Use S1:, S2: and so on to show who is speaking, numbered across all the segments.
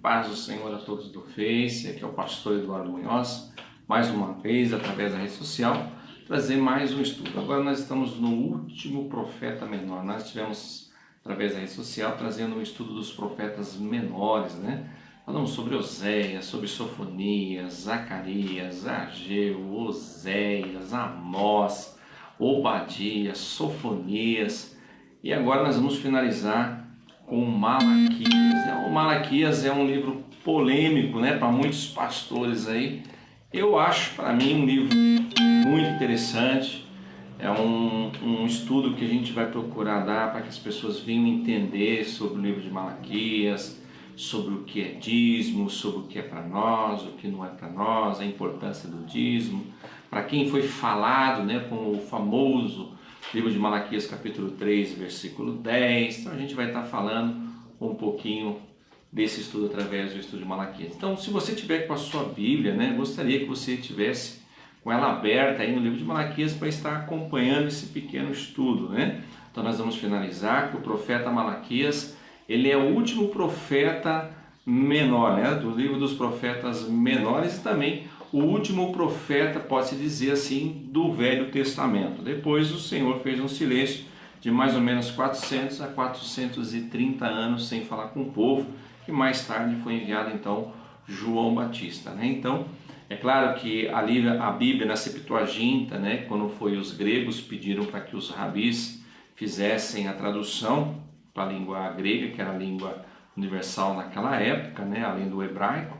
S1: paz do Senhor a todos do Face. Aqui é o pastor Eduardo Munhoz, mais uma vez através da rede social, trazer mais um estudo. Agora nós estamos no último profeta menor. Nós estivemos, através da rede social, trazendo um estudo dos profetas menores, né? Falamos sobre Oséias, sobre Sofonias, Zacarias, Ageu, Oséias, Amós, Obadias, Sofonias, e agora nós vamos finalizar com Malaquias. O Malaquias é um livro polêmico, né, para muitos pastores aí. Eu acho, para mim, um livro muito interessante. É um estudo que a gente vai procurar dar para que as pessoas venham entender sobre o livro de Malaquias, sobre o que é dízimo, sobre o que é para nós, o que não é para nós, a importância do dízimo, para quem foi falado, né, com o famoso livro de Malaquias, capítulo 3, versículo 10. Então a gente vai estar falando um pouquinho desse estudo através do estudo de Malaquias. Então, se você tiver com a sua Bíblia, né, gostaria que você tivesse com ela aberta aí no livro de Malaquias para estar acompanhando esse pequeno estudo, né? Então nós vamos finalizar com o profeta Malaquias. Ele é o último profeta menor, né, do livro dos profetas menores, e também o último profeta, pode-se dizer assim, do Velho Testamento. Depois o Senhor fez um silêncio de mais ou menos 400 a 430 anos sem falar com o povo, que mais tarde foi enviado então João Batista, né? Então, é claro que ali a Bíblia na Septuaginta, né, quando foi os gregos pediram para que os rabis fizessem a tradução para a língua grega, que era a língua universal naquela época, né, além do hebraico,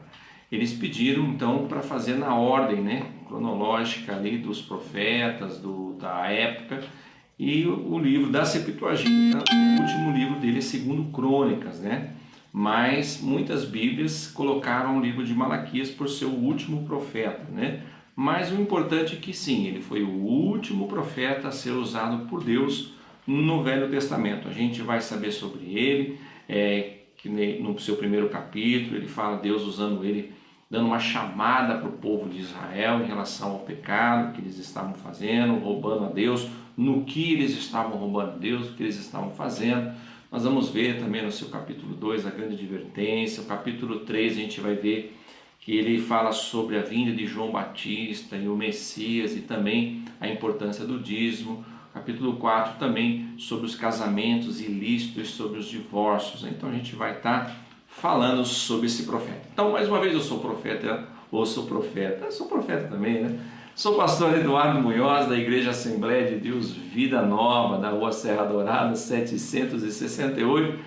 S1: eles pediram então para fazer na ordem, né, cronológica ali dos profetas da época, e o livro da Septuaginta, o último livro dele é segundo Crônicas, né? Mas muitas Bíblias colocaram o livro de Malaquias por ser o último profeta, né? Mas o importante é que sim, ele foi o último profeta a ser usado por Deus no Velho Testamento. A gente vai saber sobre ele, que no seu primeiro capítulo ele fala Deus usando ele, dando uma chamada para o povo de Israel em relação ao pecado que eles estavam fazendo, roubando a Deus, no que eles estavam roubando a Deus, o que eles estavam fazendo. Nós vamos ver também no seu capítulo 2 a grande advertência. O capítulo 3 a gente vai ver que ele fala sobre a vinda de João Batista e o Messias, e também a importância do dízimo. Capítulo 4 também sobre os casamentos ilícitos, sobre os divórcios. Então a gente vai estar falando sobre esse profeta. Então, mais uma vez, eu sou profeta, sou profeta também, né? Sou pastor Eduardo Munhoz, da Igreja Assembleia de Deus Vida Nova, da Rua Serra Dourada, 768,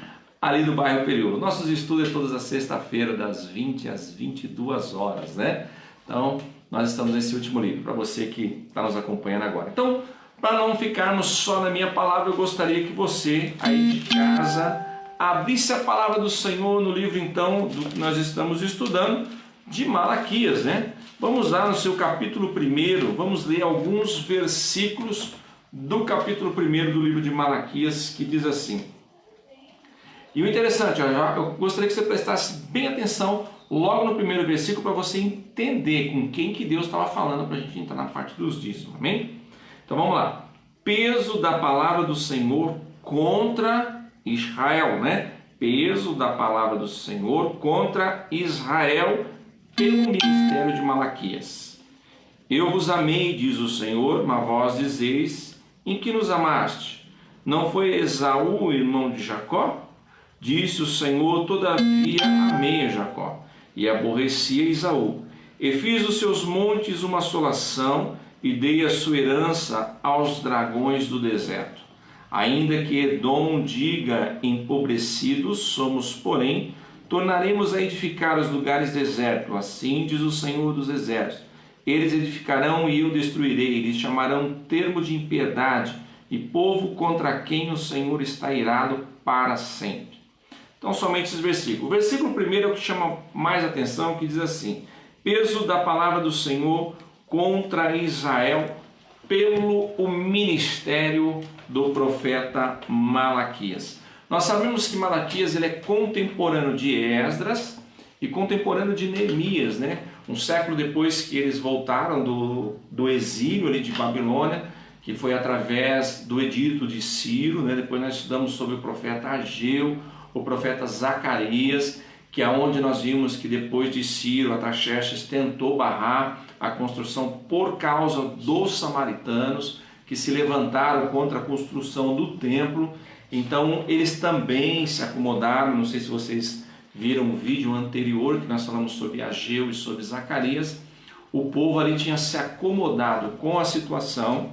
S1: ali do bairro Periúlo. Nossos estudos é todas as sexta-feiras, das 20 às 22 horas, né? Então, nós estamos nesse último livro, para você que está nos acompanhando agora. Então, para não ficarmos só na minha palavra, eu gostaria que você, aí de casa, abrisse a palavra do Senhor no livro, então, do que nós estamos estudando, de Malaquias, né? Vamos lá no seu capítulo 1, vamos ler alguns versículos do capítulo 1 do livro de Malaquias, que diz assim. E o interessante, eu gostaria que você prestasse bem atenção logo no primeiro versículo, para você entender com quem que Deus estava falando, para a gente entrar na parte dos dízimos, amém? Então vamos lá. Peso da palavra do Senhor contra Israel, né? Peso da palavra do Senhor contra Israel pelo ministério de Malaquias. Eu vos amei, diz o Senhor, mas vós dizeis, em que nos amaste? Não foi Esaú, irmão de Jacó? Disse o Senhor, todavia amei a Jacó, e aborreci a Esaú. E fiz dos seus montes uma assolação, e dei a sua herança aos dragões do deserto. Ainda que Edom diga, empobrecidos somos, porém, tornaremos a edificar os lugares desertos, assim diz o Senhor dos Exércitos. Eles edificarão e eu destruirei, eles chamarão termo de impiedade, e povo contra quem o Senhor está irado para sempre. Então, somente esses versículos. O versículo primeiro é o que chama mais atenção, que diz assim: peso da palavra do Senhor contra Israel pelo o ministério do profeta Malaquias. Nós sabemos que Malaquias ele é contemporâneo de Esdras e contemporâneo de Neemias, né? Um século depois que eles voltaram do exílio ali de Babilônia, que foi através do edito de Ciro, né? Depois nós estudamos sobre o profeta Ageu, o profeta Zacarias, que é onde nós vimos que depois de Ciro, Artaxerxes tentou barrar a construção por causa dos samaritanos, que se levantaram contra a construção do templo. Então eles também se acomodaram. Não sei se vocês viram o vídeo anterior que nós falamos sobre Ageu e sobre Zacarias. O povo ali tinha se acomodado com a situação,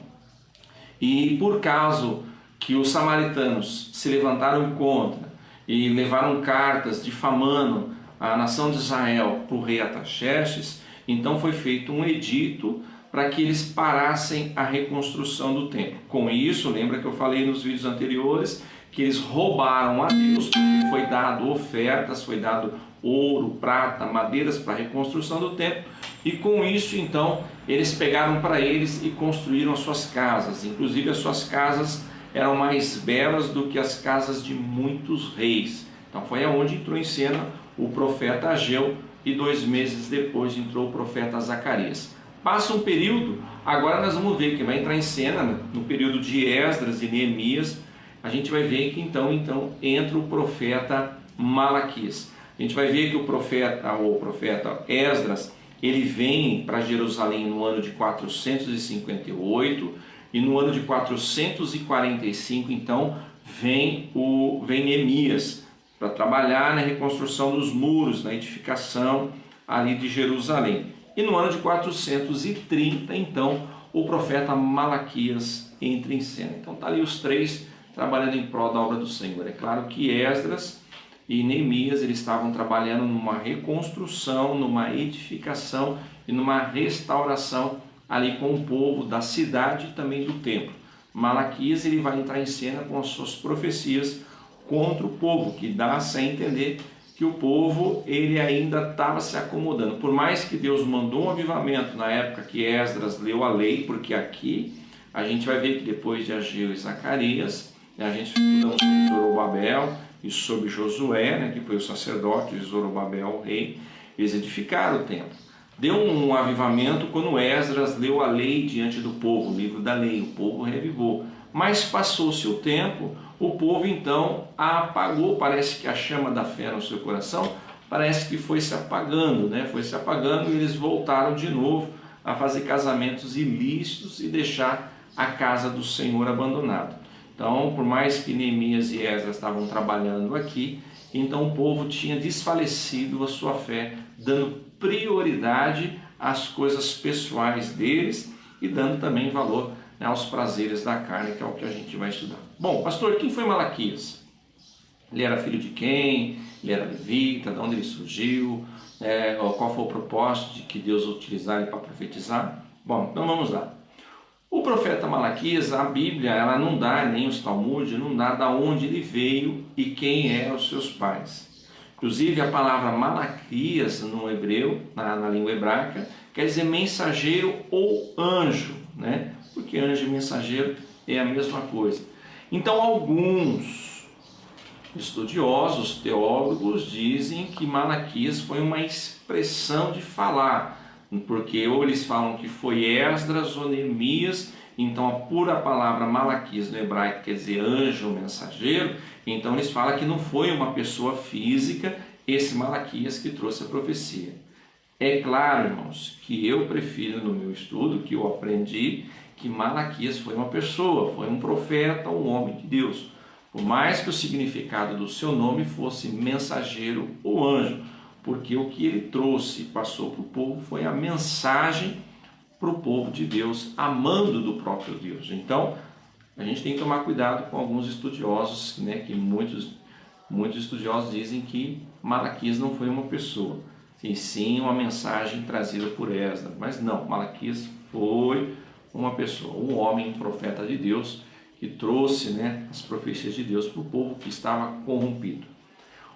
S1: e por causa que os samaritanos se levantaram contra e levaram cartas difamando a nação de Israel para o rei Artaxerxes, então foi feito um edito para que eles parassem a reconstrução do templo. Com isso, lembra que eu falei nos vídeos anteriores que eles roubaram a Deus, porque foi dado ofertas, foi dado ouro, prata, madeiras para a reconstrução do templo, e com isso então eles pegaram para eles e construíram as suas casas. Inclusive as suas casas eram mais belas do que as casas de muitos reis. Então foi aonde entrou em cena o profeta Ageu, e 2 meses depois entrou o profeta Zacarias. Passa um período, agora nós vamos ver que vai entrar em cena no período de Esdras e Neemias. A gente vai ver que então entra o profeta Malaquias. A gente vai ver que o profeta Esdras, ele vem para Jerusalém no ano de 458, e no ano de 445 então vem Neemias para trabalhar na reconstrução dos muros, na edificação ali de Jerusalém. E no ano de 430 então o profeta Malaquias entra em cena. Então está ali os três trabalhando em prol da obra do Senhor. É claro que Esdras e Neemias, eles estavam trabalhando numa reconstrução, numa edificação e numa restauração ali com o povo da cidade e também do templo. Malaquias, ele vai entrar em cena com as suas profecias contra o povo, que dá-se a entender que o povo ele ainda estava se acomodando. Por mais que Deus mandou um avivamento na época que Esdras leu a lei, porque aqui a gente vai ver que depois de Ageu e Zacarias, a gente estudou sobre Zorobabel e sobre Josué, que foi o sacerdote, e Zorobabel o rei, eles edificaram o templo. Deu um avivamento quando Esdras leu a lei diante do povo, o livro da lei, o povo revivou. Mas passou-se o tempo, o povo então a apagou. Parece que a chama da fé no seu coração, parece que foi se apagando, foi se apagando, e eles voltaram de novo a fazer casamentos ilícitos e deixar a casa do Senhor abandonada. Então, por mais que Neemias e Esdras estavam trabalhando aqui, então o povo tinha desfalecido a sua fé, dando prioridade às coisas pessoais deles e dando também valor aos prazeres da carne, que é o que a gente vai estudar. Bom, pastor, quem foi Malaquias? Ele era filho de quem? Ele era levita? De onde ele surgiu? Qual foi o propósito de que Deus utilizasse ele para profetizar? Bom, então vamos lá. O profeta Malaquias, a Bíblia, ela não dá, nem os Talmud, não dá de onde ele veio e quem eram os seus pais. Inclusive a palavra Malaquias no hebreu, na língua hebraica, quer dizer mensageiro ou anjo, porque anjo e mensageiro é a mesma coisa. Então alguns estudiosos, teólogos, dizem que Malaquias foi uma expressão de falar, porque ou eles falam que foi Esdras ou Neemias, então a pura palavra Malaquias no hebraico quer dizer anjo ou mensageiro, então eles falam que não foi uma pessoa física esse Malaquias que trouxe a profecia. É claro, irmãos, que eu prefiro no meu estudo, que eu aprendi, que Malaquias foi uma pessoa, foi um profeta, um homem de Deus, por mais que o significado do seu nome fosse mensageiro ou anjo, porque o que ele trouxe e passou para o povo foi a mensagem para o povo de Deus, amando do próprio Deus. Então, a gente tem que tomar cuidado com alguns estudiosos, que muitos estudiosos dizem que Malaquias não foi uma pessoa, e sim uma mensagem trazida por Esdras. Mas não, Malaquias foi uma pessoa, um homem, um profeta de Deus, que trouxe as profecias de Deus para o povo que estava corrompido.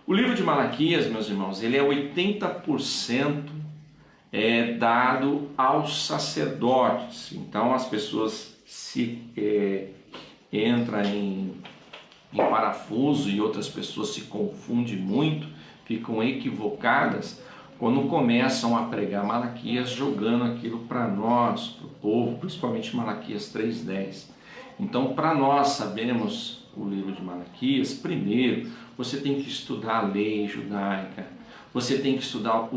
S1: O livro de Malaquias, meus irmãos, ele é 80% dado aos sacerdotes. Então as pessoas entram em parafuso e outras pessoas se confundem muito, ficam equivocadas quando começam a pregar Malaquias, jogando aquilo para nós, para o povo, principalmente Malaquias 3:10. Então, para nós sabermos o livro de Malaquias, primeiro você tem que estudar a lei judaica, você tem que estudar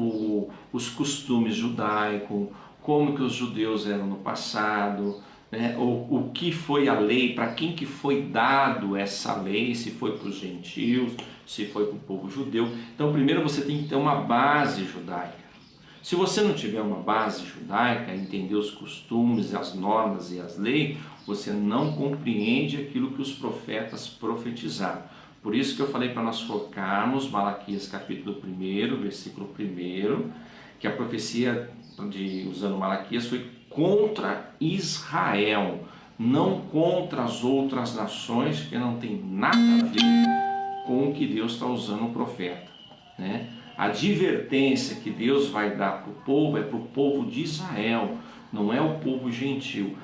S1: os costumes judaicos, como que os judeus eram no passado, né? O que foi a lei, para quem que foi dado essa lei, se foi para os gentios, se foi para o povo judeu. Então primeiro você tem que ter uma base judaica. Se você não tiver uma base judaica, entender os costumes, as normas e as leis, você não compreende aquilo que os profetas profetizaram. Por isso que eu falei para nós focarmos Malaquias capítulo 1, versículo 1, que a profecia usando Malaquias foi contra Israel, não contra as outras nações, que não tem nada a ver com o que Deus está usando o profeta, né? A advertência que Deus vai dar para o povo é para o povo de Israel, não é o povo gentil,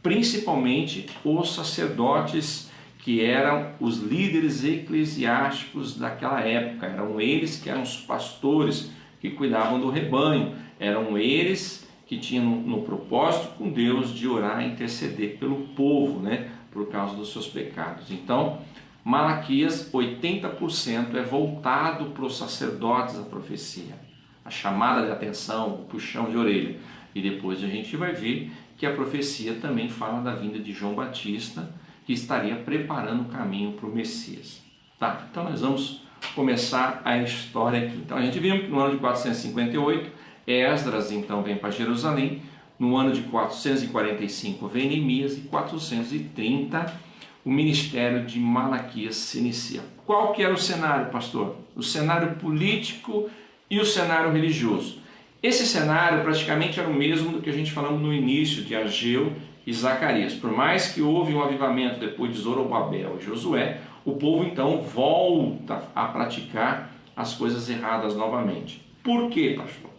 S1: principalmente os sacerdotes que eram os líderes eclesiásticos daquela época. Eram eles que eram os pastores que cuidavam do rebanho, eram eles que tinham no propósito com Deus de orar e interceder pelo povo, né, por causa dos seus pecados. Então, Malaquias, 80% é voltado para os sacerdotes da profecia, a chamada de atenção, o puxão de orelha. E depois a gente vai ver que a profecia também fala da vinda de João Batista, que estaria preparando o caminho para o Messias. Tá? Então nós vamos começar a história aqui. Então a gente viu que no ano de 458, Esdras então vem para Jerusalém, no ano de 445 vem Neemias e 430 o ministério de Malaquias se inicia. Qual que era o cenário, pastor? O cenário político e o cenário religioso. Esse cenário praticamente era o mesmo do que a gente falamos no início de Ageu e Zacarias. Por mais que houve um avivamento depois de Zorobabel e Josué, o povo então volta a praticar as coisas erradas novamente. Por quê, pastor?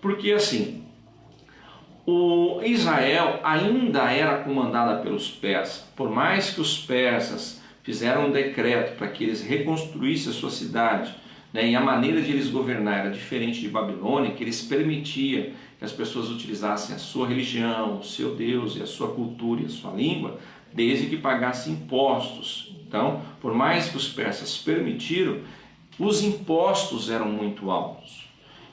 S1: Porque assim, Israel ainda era comandada pelos persas. Por mais que os persas fizeram um decreto para que eles reconstruíssem a sua cidade, né, e a maneira de eles governar era diferente de Babilônia, que eles permitiam que as pessoas utilizassem a sua religião, o seu Deus e a sua cultura e a sua língua, desde que pagassem impostos. Então, por mais que os persas permitiram, os impostos eram muito altos.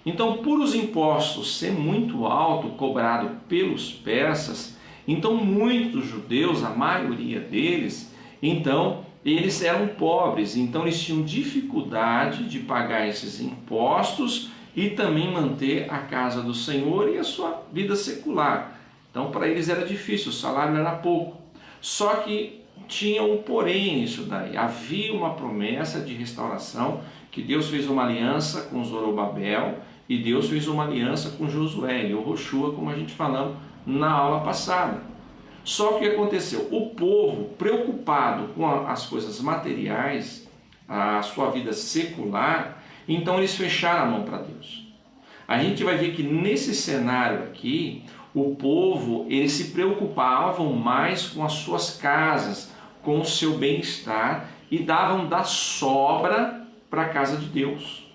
S1: Então, por os impostos ser muito alto, cobrado pelos persas, então muitos judeus, a maioria deles, então eles eram pobres, então eles tinham dificuldade de pagar esses impostos e também manter a casa do Senhor e a sua vida secular. Então para eles era difícil, o salário era pouco. Só que tinha um porém nisso daí, havia uma promessa de restauração, que Deus fez uma aliança com Zorobabel, e Deus fez uma aliança com Josué e Yoshua, como a gente falou na aula passada. Só que o que aconteceu? O povo, preocupado com as coisas materiais, a sua vida secular, então eles fecharam a mão para Deus. A gente vai ver que nesse cenário aqui, o povo, eles se preocupavam mais com as suas casas, com o seu bem-estar, e davam da sobra para a casa de Deus.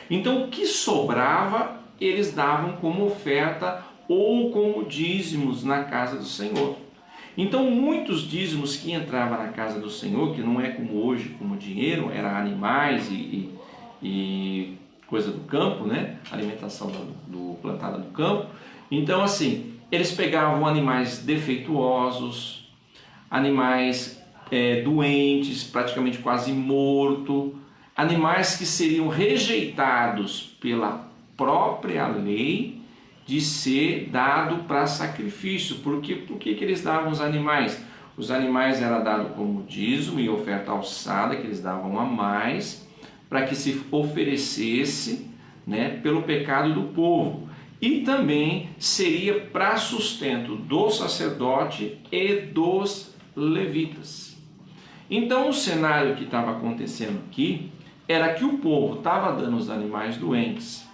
S1: Então o que sobrava, eles davam como oferta ou como dízimos na casa do Senhor. Então muitos dízimos que entravam na casa do Senhor, que não é como hoje, como dinheiro, eram animais e coisa do campo, né? Alimentação plantada do campo. Então assim, eles pegavam animais defeituosos, animais doentes, praticamente quase mortos, animais que seriam rejeitados pela própria lei de ser dado para sacrifício. Por que eles davam os animais? Os animais eram dados como dízimo e oferta alçada, que eles davam a mais, para que se oferecesse, né, pelo pecado do povo. E também seria para sustento do sacerdote e dos levitas. Então o cenário que estava acontecendo aqui era que o povo estava dando os animais doentes,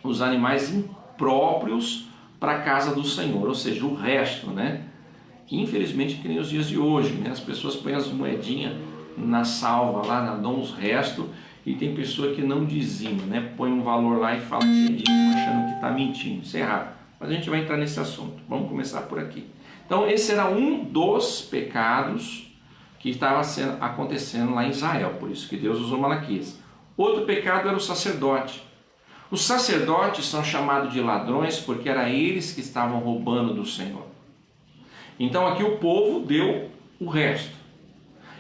S1: os animais impróprios para a casa do Senhor, ou seja, o resto, né? Infelizmente, que nem os dias de hoje, né? As pessoas põem as moedinhas na salva lá, dão os restos, e tem pessoa que não dizima, né? Põe um valor lá e fala que é dízimo, achando que está mentindo. Isso é errado. Mas a gente vai entrar nesse assunto. Vamos começar por aqui. Então, esse era um dos pecados que estava acontecendo lá em Israel, por isso que Deus usou Malaquias. Outro pecado era o sacerdote. Os sacerdotes são chamados de ladrões porque eram eles que estavam roubando do Senhor. Então aqui o povo deu o resto.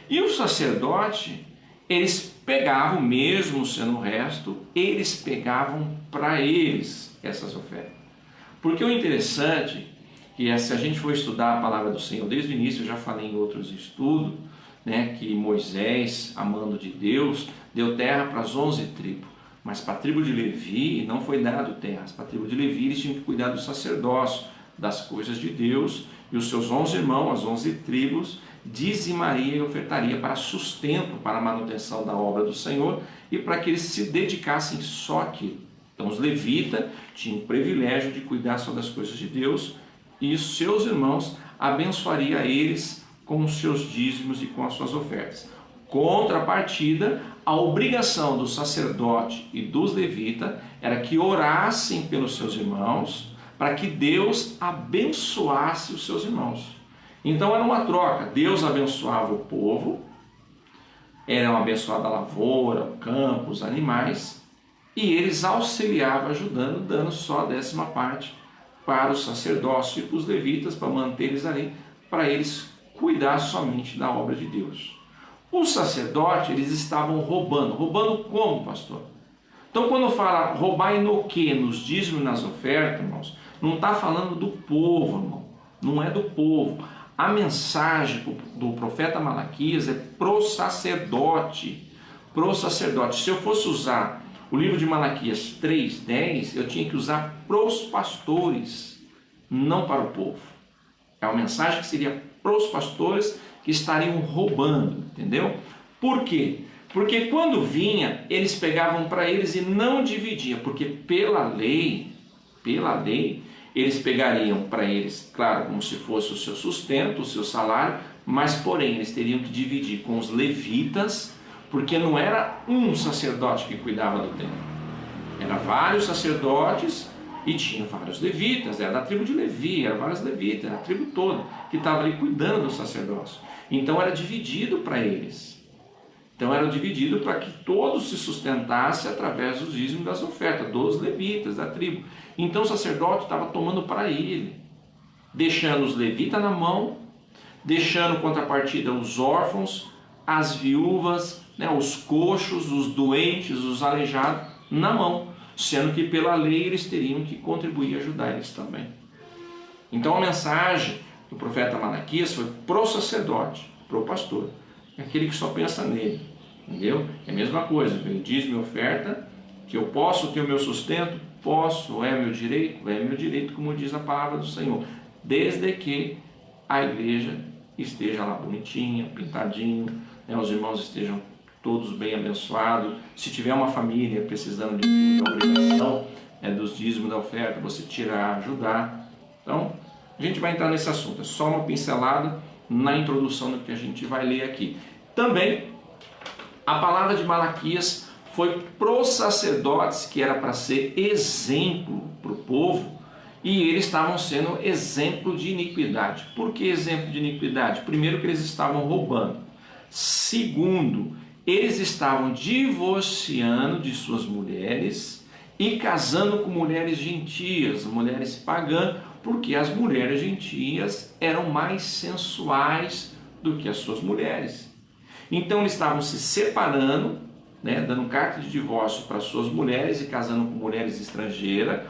S1: E o sacerdote, eles pegavam, mesmo sendo o resto, eles pegavam para eles essas ofertas. Porque o interessante é que se a gente for estudar a palavra do Senhor desde o início, eu já falei em outros estudos, né, que Moisés, amando de Deus, deu terra para as 11 tribos. Mas para a tribo de Levi não foi dado terras. Para a tribo de Levi eles tinham que cuidar do sacerdócio, das coisas de Deus. E os seus 11 irmãos, as 11 tribos, dizimaria e ofertaria para sustento, para a manutenção da obra do Senhor e para que eles se dedicassem só àquilo. Então os levitas tinham o privilégio de cuidar só das coisas de Deus e os seus irmãos abençoaria eles com os seus dízimos e com as suas ofertas. Contrapartida, a obrigação do sacerdote e dos levitas era que orassem pelos seus irmãos para que Deus abençoasse os seus irmãos. Então era uma troca, Deus abençoava o povo, era abençoada a lavoura, o campo, os animais, e eles auxiliavam, ajudando, dando só a 10ª parte para o sacerdócio e para os levitas, para manter eles ali, para eles cuidar somente da obra de Deus. Os sacerdotes, eles estavam roubando. Roubando como, pastor? Então quando fala roubar no quê? Nos dízimos e nas ofertas, irmãos, não está falando do povo, irmão. Não é do povo. A mensagem do profeta Malaquias é pro sacerdote. Pro sacerdote. Se eu fosse usar o livro de Malaquias 3:10, eu tinha que usar pros pastores, não para o povo. É uma mensagem que seria pros pastores que estariam roubando, entendeu? Por quê? Porque quando vinha, eles pegavam para eles e não dividiam, porque pela lei, eles pegariam para eles, claro, como se fosse o seu sustento, o seu salário, mas porém eles teriam que dividir com os levitas, porque não era um sacerdote que cuidava do templo, eram vários sacerdotes e tinha vários levitas, era da tribo de Levi, eram vários levitas, era a tribo toda que estava ali cuidando do sacerdócio. Então era dividido para eles. Então era dividido para que todos se sustentassem através dos dízimos das ofertas, dos levitas, da tribo. Então o sacerdote estava tomando para ele, deixando os levitas na mão, deixando contrapartida os órfãos, as viúvas, né, os coxos, os doentes, os aleijados na mão, sendo que pela lei eles teriam que contribuir e ajudar eles também. Então a mensagem do profeta Malaquias foi pro sacerdote, pro pastor, aquele que só pensa nele, entendeu? É a mesma coisa, eu dízimo e oferta, que eu posso ter o meu sustento, posso, é meu direito, como diz a palavra do Senhor, desde que a igreja esteja lá bonitinha, pintadinho, né, os irmãos estejam todos bem abençoados. Se tiver uma família precisando de obrigação dos dízimos da oferta, você tirar, ajudar. Então, a gente vai entrar nesse assunto, é só uma pincelada na introdução do que a gente vai ler aqui. Também, a palavra de Malaquias foi para os sacerdotes, que era para ser exemplo para o povo, e eles estavam sendo exemplo de iniquidade. Por que exemplo de iniquidade? Primeiro, que eles estavam roubando. Segundo, eles estavam divorciando de suas mulheres e casando com mulheres gentias, mulheres pagãs, porque as mulheres gentias eram mais sensuais do que as suas mulheres. Então eles estavam se separando, né, dando carta de divórcio para suas mulheres e casando com mulheres estrangeiras,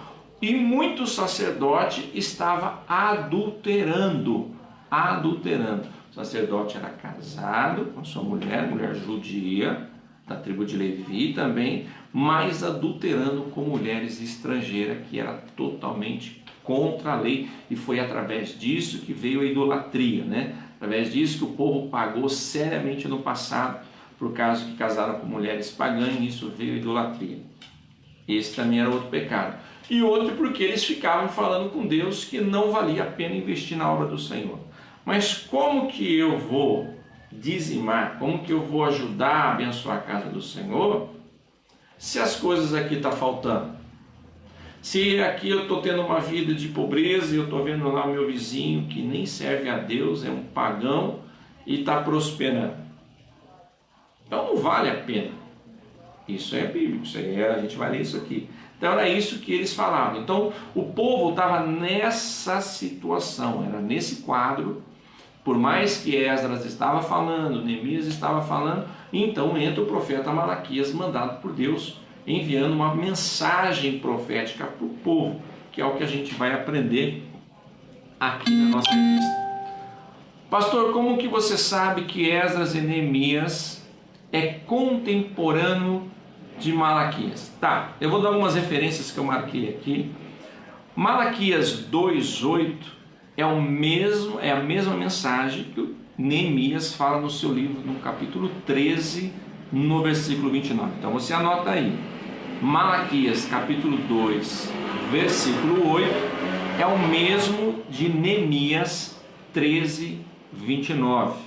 S1: e muito sacerdote estava adulterando. O sacerdote era casado com sua mulher judia, da tribo de Levi também, mas adulterando com mulheres estrangeiras, que era totalmente contra a lei, e foi através disso que veio a idolatria, né? Através disso que o povo pagou seriamente no passado, por causa que casaram com mulheres pagãs, e isso veio a idolatria. Esse também era outro pecado. E outro porque eles ficavam falando com Deus que não valia a pena investir na obra do Senhor. Mas como que eu vou dizimar, como que eu vou ajudar a abençoar a casa do Senhor, se as coisas aqui estão faltando? Se aqui eu estou tendo uma vida de pobreza e eu estou vendo lá o meu vizinho que nem serve a Deus, é um pagão e está prosperando. Então não vale a pena. Isso é bíblico, isso aí a gente vai ler isso aqui. Então era isso que eles falavam. Então o povo estava nessa situação, era nesse quadro. Por mais que Esdras estava falando, Neemias estava falando, então entra o profeta Malaquias, mandado por Deus, enviando uma mensagem profética para o povo, que é o que a gente vai aprender aqui na nossa revista. Pastor, como que você sabe que Esdras e Neemias é contemporâneo de Malaquias? Tá, eu vou dar algumas referências que eu marquei aqui. Malaquias 2:8 é a mesma mensagem que o Neemias fala no seu livro, no capítulo 13, no versículo 29. Então você anota aí. Malaquias capítulo 2, versículo 8 é o mesmo de Neemias 13, 29.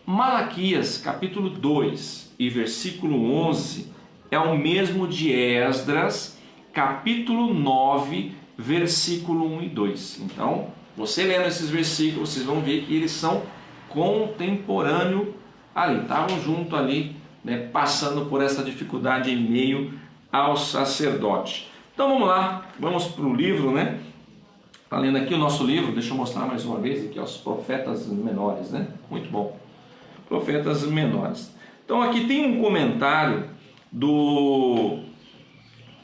S1: Malaquias capítulo 2 e versículo 11 é o mesmo de Esdras capítulo 9, versículo 1 e 2. Então, você lendo esses versículos, vocês vão ver que eles são contemporâneos ali, estavam junto ali, né, passando por essa dificuldade em meio ao sacerdote. Então vamos lá, vamos para o livro, né? Está lendo aqui o nosso livro, deixa eu mostrar mais uma vez aqui, os profetas menores, né? Muito bom. Profetas menores. Então aqui tem um comentário do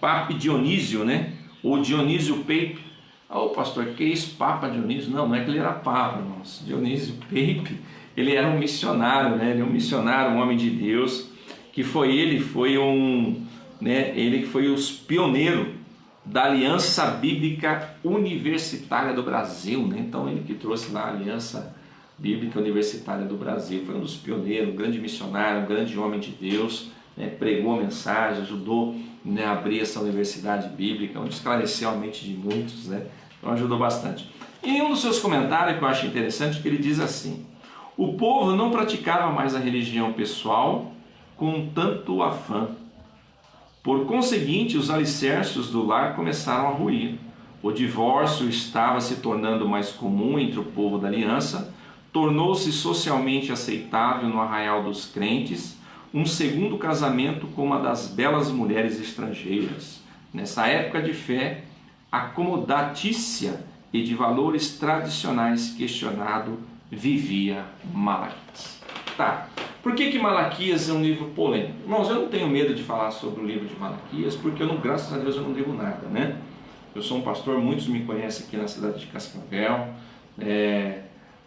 S1: Papa Dionísio, né? O Dionísio Pape. Ô pastor, que é isso, Papa Dionísio? Não é que ele era Papa, nossa. Dionísio Pape, ele era um missionário, né? Ele é um missionário, um homem de Deus, que ele foi os pioneiro da Aliança Bíblica Universitária do Brasil, né? Então ele que trouxe lá a Aliança Bíblica Universitária do Brasil, foi um dos pioneiros, um grande missionário, um grande homem de Deus, né? Pregou a mensagem, ajudou, né, a abrir essa universidade bíblica, onde esclareceu a mente de muitos, né? Então ajudou bastante. E em um dos seus comentários que eu acho interessante, que ele diz assim: o povo não praticava mais a religião pessoal com tanto afã. Por conseguinte, os alicerces do lar começaram a ruir. O divórcio estava se tornando mais comum entre o povo da aliança, tornou-se socialmente aceitável no arraial dos crentes um segundo casamento com uma das belas mulheres estrangeiras. Nessa época de fé acomodatícia e de valores tradicionais questionado, vivia Malaquias. Tá, por que Malaquias é um livro polêmico? Irmãos, eu não tenho medo de falar sobre o livro de Malaquias, porque graças a Deus eu não devo nada, né? Eu sou um pastor, muitos me conhecem aqui na cidade de Cascavel,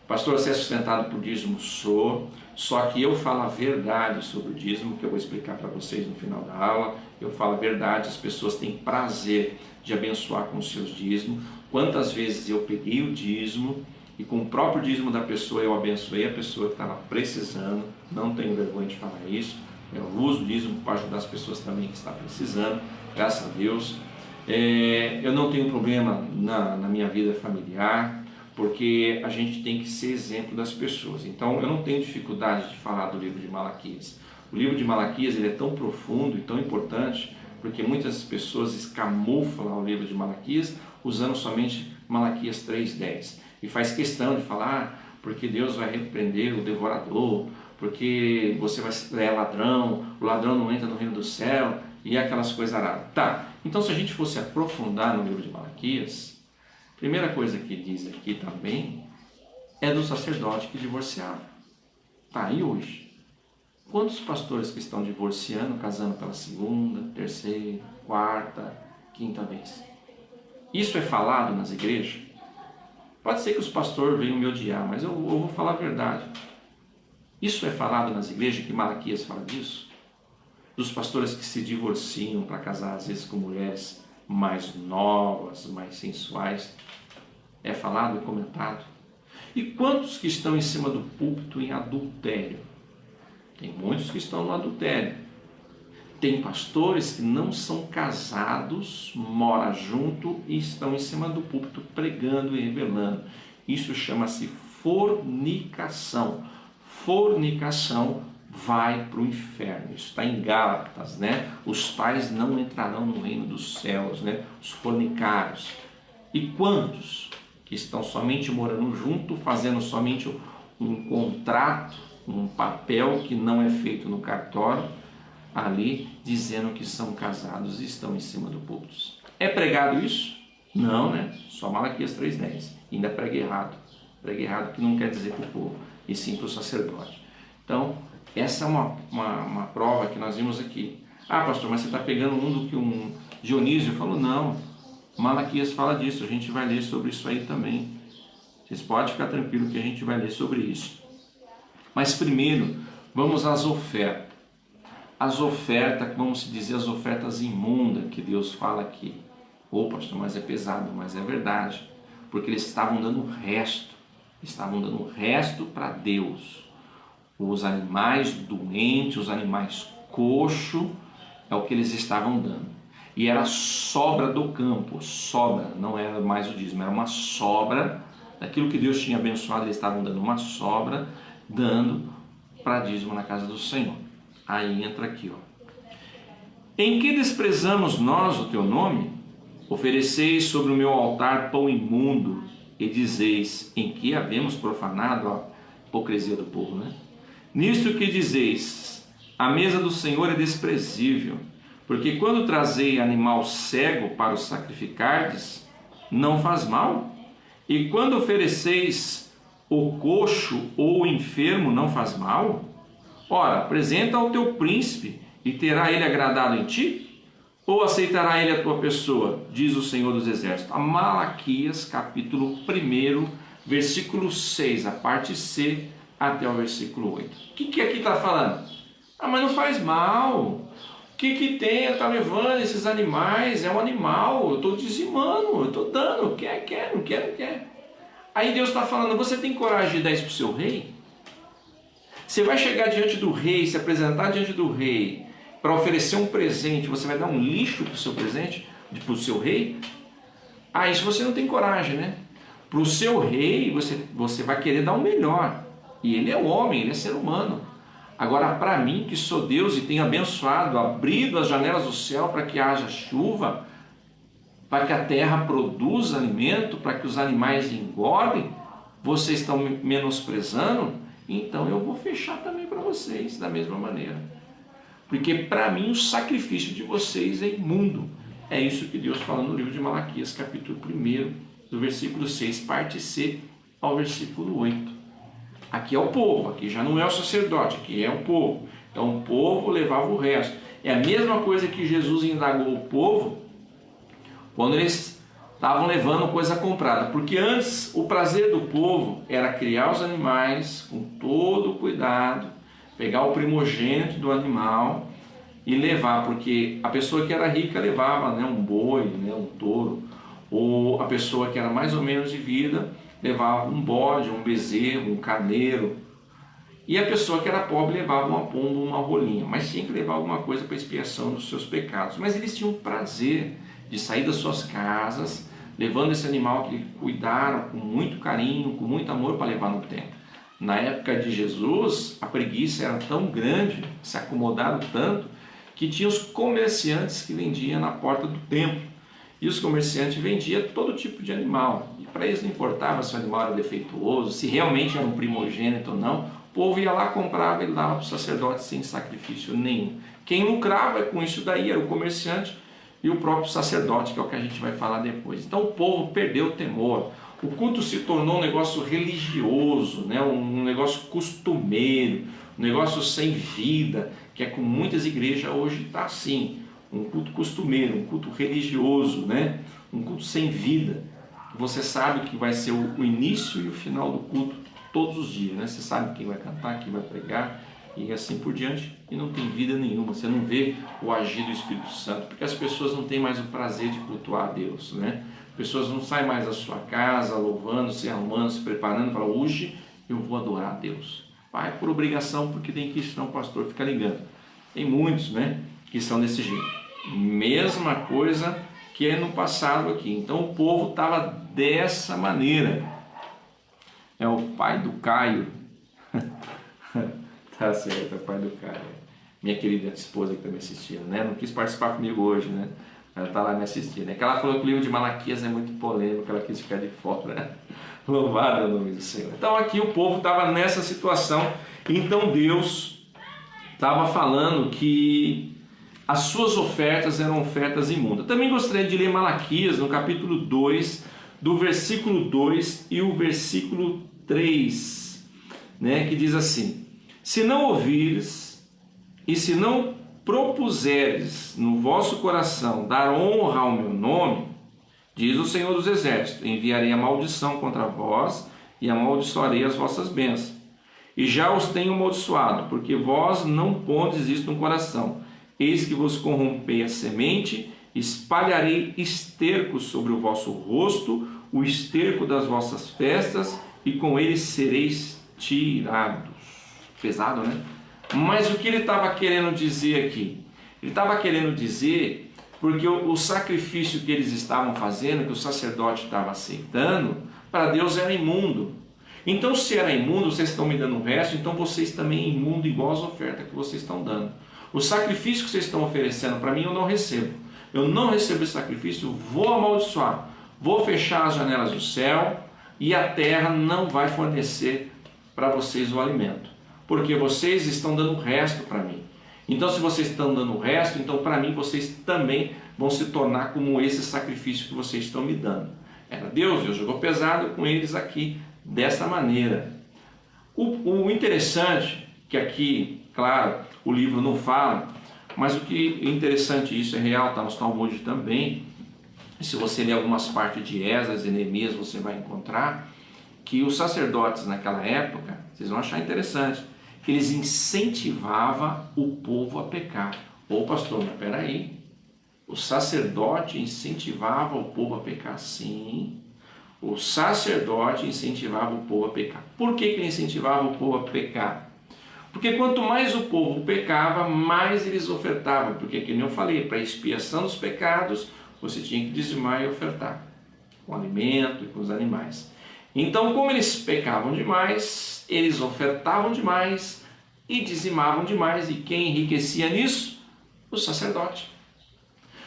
S1: pastor a ser sustentado por dízimo sou, só que eu falo a verdade sobre o dízimo, que eu vou explicar para vocês no final da aula. Eu falo a verdade, as pessoas têm prazer de abençoar com os seus dízimos. Quantas vezes eu peguei o dízimo e com o próprio dízimo da pessoa eu abençoei a pessoa que estava precisando, não tenho vergonha de falar isso. Eu uso o dízimo para ajudar as pessoas também que estão precisando, graças a Deus. Eu não tenho problema na minha vida familiar, porque a gente tem que ser exemplo das pessoas. Então eu não tenho dificuldade de falar do livro de Malaquias. O livro de Malaquias ele é tão profundo e tão importante, porque muitas pessoas escamuflam o livro de Malaquias usando somente Malaquias 3:10 e faz questão de falar porque Deus vai repreender o devorador, porque você é ladrão, o ladrão não entra no reino do céu e aquelas coisas aradas. Tá, então se a gente fosse aprofundar no livro de Malaquias, a primeira coisa que diz aqui também é do sacerdote que divorciava. Tá, e hoje? Quantos pastores que estão divorciando, casando pela segunda, terceira, quarta, quinta vez? Isso é falado nas igrejas? Pode ser que os pastores venham me odiar, mas eu vou falar a verdade. Isso é falado nas igrejas, que Malaquias fala disso? Dos pastores que se divorciam para casar às vezes com mulheres mais novas, mais sensuais, é falado e comentado. E quantos que estão em cima do púlpito em adultério? Tem muitos que estão no adultério. Tem pastores que não são casados, moram junto e estão em cima do púlpito pregando e revelando. Isso chama-se fornicação. Fornicação vai para o inferno. Isso está em Gálatas, né? Os pais não entrarão no reino dos céus, né? Os fornicários. E quantos que estão somente morando junto, fazendo somente um contrato, um papel que não é feito no cartório, ali dizendo que são casados e estão em cima do púlpito. É pregado isso? Não, né? Só Malaquias 3,10. Ainda prega errado. Prega errado que não quer dizer para o povo, e sim para o sacerdote. Então, essa é uma prova que nós vimos aqui. Ah, pastor, mas você está pegando um do que um Dionísio falou? Não. Malaquias fala disso, a gente vai ler sobre isso aí também. Vocês podem ficar tranquilos que a gente vai ler sobre isso. Mas primeiro, vamos às ofertas. As ofertas, vamos dizer, as ofertas imundas que Deus fala aqui. Ô pastor, mas é pesado, mas é verdade. Porque eles estavam dando resto. Estavam dando resto para Deus. Os animais doentes, os animais coxos, é o que eles estavam dando. E era sobra do campo, sobra, não era mais o dízimo, era uma sobra daquilo que Deus tinha abençoado, eles estavam dando uma sobra, dando para dízimo na casa do Senhor. Aí entra aqui, ó. Em que desprezamos nós o teu nome? Ofereceis sobre o meu altar pão imundo e dizeis, em que havemos profanado a hipocrisia do povo, né? Nisto que dizeis, a mesa do Senhor é desprezível, porque quando trazei animal cego para o sacrificardes, não faz mal? E quando ofereceis o coxo ou o enfermo, não faz mal? Ora, apresenta ao teu príncipe, e terá ele agradado em ti? Ou aceitará ele a tua pessoa? Diz o Senhor dos Exércitos. A Malaquias, capítulo 1, versículo 6, a parte C, até o versículo 8. O que aqui está falando? Ah, mas não faz mal. O que tem? Está levando esses animais, é um animal, eu estou dizimando, eu estou dando, quer, não quer. Aí Deus está falando, você tem coragem de dar isso para o seu rei? Você vai chegar diante do rei, se apresentar diante do rei, para oferecer um presente, você vai dar um lixo para o seu presente, para o seu rei? Ah, isso você não tem coragem, né? Para o seu rei, você vai querer dar o melhor. E ele é homem, ele é ser humano. Agora, para mim, que sou Deus e tenho abençoado, abrido as janelas do céu para que haja chuva, para que a terra produza alimento, para que os animais engordem, vocês estão me menosprezando, então eu vou fechar também para vocês da mesma maneira. Porque para mim o sacrifício de vocês é imundo. É isso que Deus fala no livro de Malaquias, capítulo 1, do versículo 6, parte C, ao versículo 8. Aqui é o povo, aqui já não é o sacerdote, aqui é o povo. Então o povo levava o resto. É a mesma coisa que Jesus indagou o povo quando eles estavam levando coisa comprada. Porque antes o prazer do povo era criar os animais com todo o cuidado, pegar o primogênito do animal e levar, porque a pessoa que era rica levava, né, um boi, né, um touro, ou a pessoa que era mais ou menos de vida levava um bode, um bezerro, um carneiro, e a pessoa que era pobre levava uma pomba, uma rolinha, mas tinha que levar alguma coisa para expiação dos seus pecados. Mas eles tinham prazer de sair das suas casas, levando esse animal que cuidaram com muito carinho, com muito amor para levar no templo. Na época de Jesus, a preguiça era tão grande, se acomodaram tanto, que tinha os comerciantes que vendiam na porta do templo. E os comerciantes vendiam todo tipo de animal. E para eles não importava se o animal era defeituoso, se realmente era um primogênito ou não. O povo ia lá, comprava e dava para o sacerdote sem sacrifício nenhum. Quem lucrava com isso daí era o comerciante e o próprio sacerdote, que é o que a gente vai falar depois. Então o povo perdeu o temor. O culto se tornou um negócio religioso, né? Um negócio costumeiro, um negócio sem vida, que é com muitas igrejas hoje está assim. Um culto costumeiro, um culto religioso, né? Um culto sem vida. Você sabe que vai ser o início e o final do culto todos os dias, né? Você sabe quem vai cantar, quem vai pregar e assim por diante, e não tem vida nenhuma. Você não vê o agir do Espírito Santo, porque as pessoas não têm mais o prazer de cultuar a Deus, né? As pessoas não saem mais da sua casa louvando, se arrumando, se preparando para hoje eu vou adorar a Deus. Vai por obrigação, porque tem que ir, senão o pastor fica ligando. Tem muitos, né, que são desse jeito. Mesma coisa que é no passado aqui. Então o povo estava dessa maneira. É o pai do Caio. Tá certo, é o pai do Caio. Minha querida esposa que está me assistindo, né? Não quis participar comigo hoje, né? Ela está lá me assistindo. É que ela falou que o livro de Malaquias é muito polêmico, ela quis ficar de fora. Louvado é o nome do Senhor. Então aqui o povo estava nessa situação. Então Deus estava falando que as suas ofertas eram ofertas imundas. Também gostaria de ler Malaquias, no capítulo 2, do versículo 2 e o versículo 3, né, que diz assim: se não ouvires e se não propuseres no vosso coração dar honra ao meu nome, diz o Senhor dos Exércitos, enviarei a maldição contra vós e amaldiçoarei as vossas bênçãos. E já os tenho amaldiçoado, porque vós não pondes isto no coração. Eis que vos corrompei a semente, espalharei esterco sobre o vosso rosto, o esterco das vossas festas, e com ele sereis tirados. Pesado, né? Mas o que ele estava querendo dizer aqui? Ele estava querendo dizer, porque o sacrifício que eles estavam fazendo, que o sacerdote estava aceitando, para Deus era imundo. Então, se era imundo, vocês estão me dando o resto, então vocês também imundo igual as ofertas que vocês estão dando. O sacrifício que vocês estão oferecendo para mim, eu não recebo. Eu não recebo esse sacrifício, vou amaldiçoar. Vou fechar as janelas do céu e a terra não vai fornecer para vocês o alimento. Porque vocês estão dando o resto para mim. Então, se vocês estão dando o resto, então para mim vocês também vão se tornar como esse sacrifício que vocês estão me dando. Era Deus jogou pesado com eles aqui, dessa maneira. O interessante, que aqui, claro, o livro não fala, mas o que é interessante, isso é real, está nos Talmud também. Se você ler algumas partes de Esdras e Neemias, você vai encontrar que os sacerdotes naquela época, vocês vão achar interessante, que eles incentivavam o povo a pecar. Ô pastor, mas peraí, o sacerdote incentivava o povo a pecar? Sim, o sacerdote incentivava o povo a pecar. Por que ele incentivava o povo a pecar? Porque quanto mais o povo pecava, mais eles ofertavam. Porque, como eu falei, para expiação dos pecados, você tinha que dizimar e ofertar, com alimento e com os animais. Então, como eles pecavam demais, eles ofertavam demais e dizimavam demais. E quem enriquecia nisso? O sacerdote.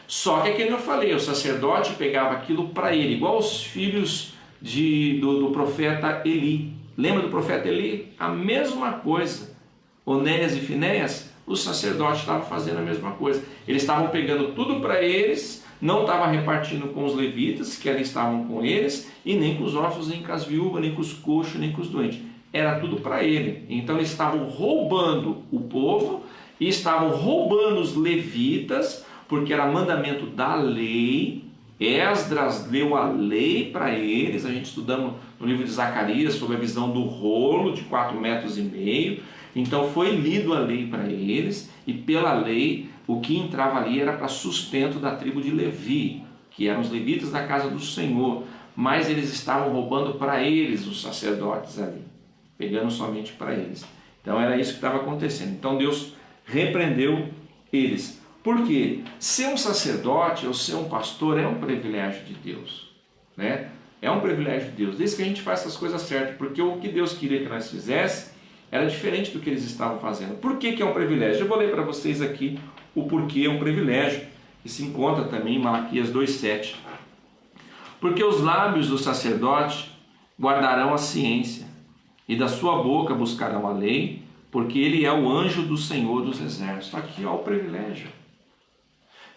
S1: Só que, como eu falei, o sacerdote pegava aquilo para ele, igual os filhos do profeta Eli. Lembra do profeta Eli? A mesma coisa. Onéias e Finéias, os sacerdotes estavam fazendo a mesma coisa. Eles estavam pegando tudo para eles, não estavam repartindo com os levitas, que ali estavam com eles, e nem com os órfãos, nem com as viúvas, nem com os coxos, nem com os doentes. Era tudo para ele. Então eles estavam roubando o povo, e estavam roubando os levitas, porque era mandamento da lei. Esdras deu a lei para eles. A gente estudamos no livro de Zacarias sobre a visão do rolo de 4,5 metros. Então foi lido a lei para eles, e pela lei o que entrava ali era para sustento da tribo de Levi, que eram os levitas da casa do Senhor, mas eles estavam roubando para eles, os sacerdotes ali, pegando somente para eles. Então era isso que estava acontecendo. Então Deus repreendeu eles. Por quê? Ser um sacerdote ou ser um pastor é um privilégio de Deus, né? É um privilégio de Deus, desde que a gente faça as coisas certas, porque o que Deus queria que nós fizéssemos era diferente do que eles estavam fazendo. Por que é um privilégio? Eu vou ler para vocês aqui o porquê é um privilégio, que se encontra também em Malaquias 2,7. Porque os lábios do sacerdote guardarão a ciência, e da sua boca buscarão a lei, porque ele é o anjo do Senhor dos Exércitos. Aqui é o privilégio.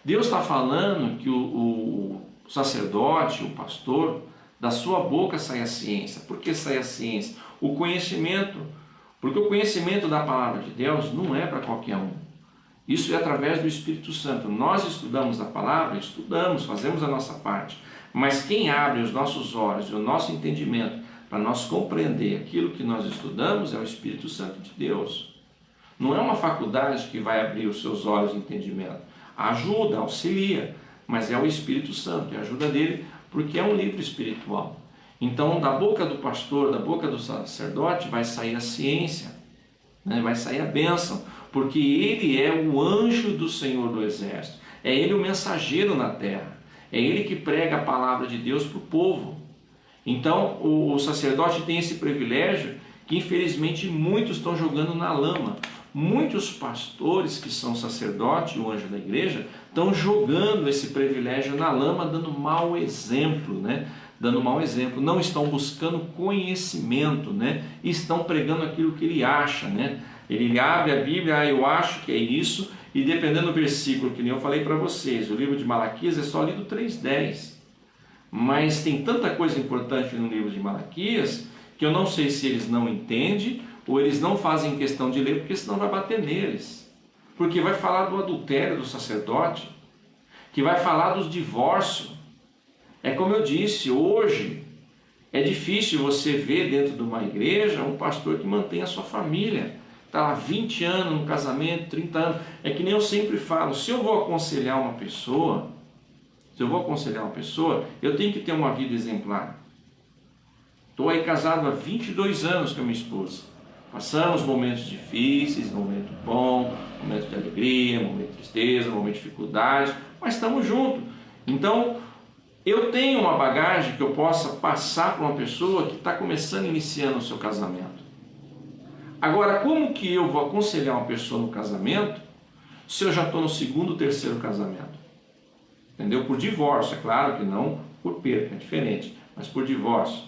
S1: Deus está falando que o sacerdote, o pastor, da sua boca sai a ciência. Por que sai a ciência? O conhecimento. Porque o conhecimento da palavra de Deus não é para qualquer um. Isso é através do Espírito Santo. Nós estudamos a palavra, estudamos, fazemos a nossa parte. Mas quem abre os nossos olhos e o nosso entendimento para nós compreender aquilo que nós estudamos é o Espírito Santo de Deus. Não é uma faculdade que vai abrir os seus olhos e entendimento. Ajuda, auxilia, mas é o Espírito Santo, é a ajuda dele, porque é um livro espiritual. Então, da boca do pastor, da boca do sacerdote, vai sair a ciência, né? Vai sair a bênção, porque ele é o anjo do Senhor do Exército, é ele o mensageiro na terra, é ele que prega a palavra de Deus para o povo. Então, o sacerdote tem esse privilégio que, infelizmente, muitos estão jogando na lama. Muitos pastores que são sacerdote, o anjo da igreja, estão jogando esse privilégio na lama, dando mau exemplo, né? Dando mau exemplo, não estão buscando conhecimento, né? E estão pregando aquilo que ele acha, né? Ele abre a Bíblia, eu acho que é isso, e dependendo do versículo, que nem eu falei para vocês, o livro de Malaquias é só lido 3:10. Mas tem tanta coisa importante no livro de Malaquias que eu não sei se eles não entendem ou eles não fazem questão de ler, porque senão vai bater neles. Porque vai falar do adultério do sacerdote, que vai falar dos divórcios. É como eu disse, hoje é difícil você ver dentro de uma igreja um pastor que mantém a sua família. Está lá 20 anos no casamento, 30 anos. É que nem eu sempre falo, se eu vou aconselhar uma pessoa, eu tenho que ter uma vida exemplar. Estou aí casado há 22 anos com a minha esposa. Passamos momentos difíceis, momento bom, momento de alegria, momento de tristeza, momento de dificuldade, mas estamos juntos. Então, eu tenho uma bagagem que eu possa passar para uma pessoa que está começando, iniciando o seu casamento. Agora, como que eu vou aconselhar uma pessoa no casamento se eu já estou no segundo, terceiro casamento? Entendeu? Por divórcio, é claro que não por perca, é diferente, mas por divórcio,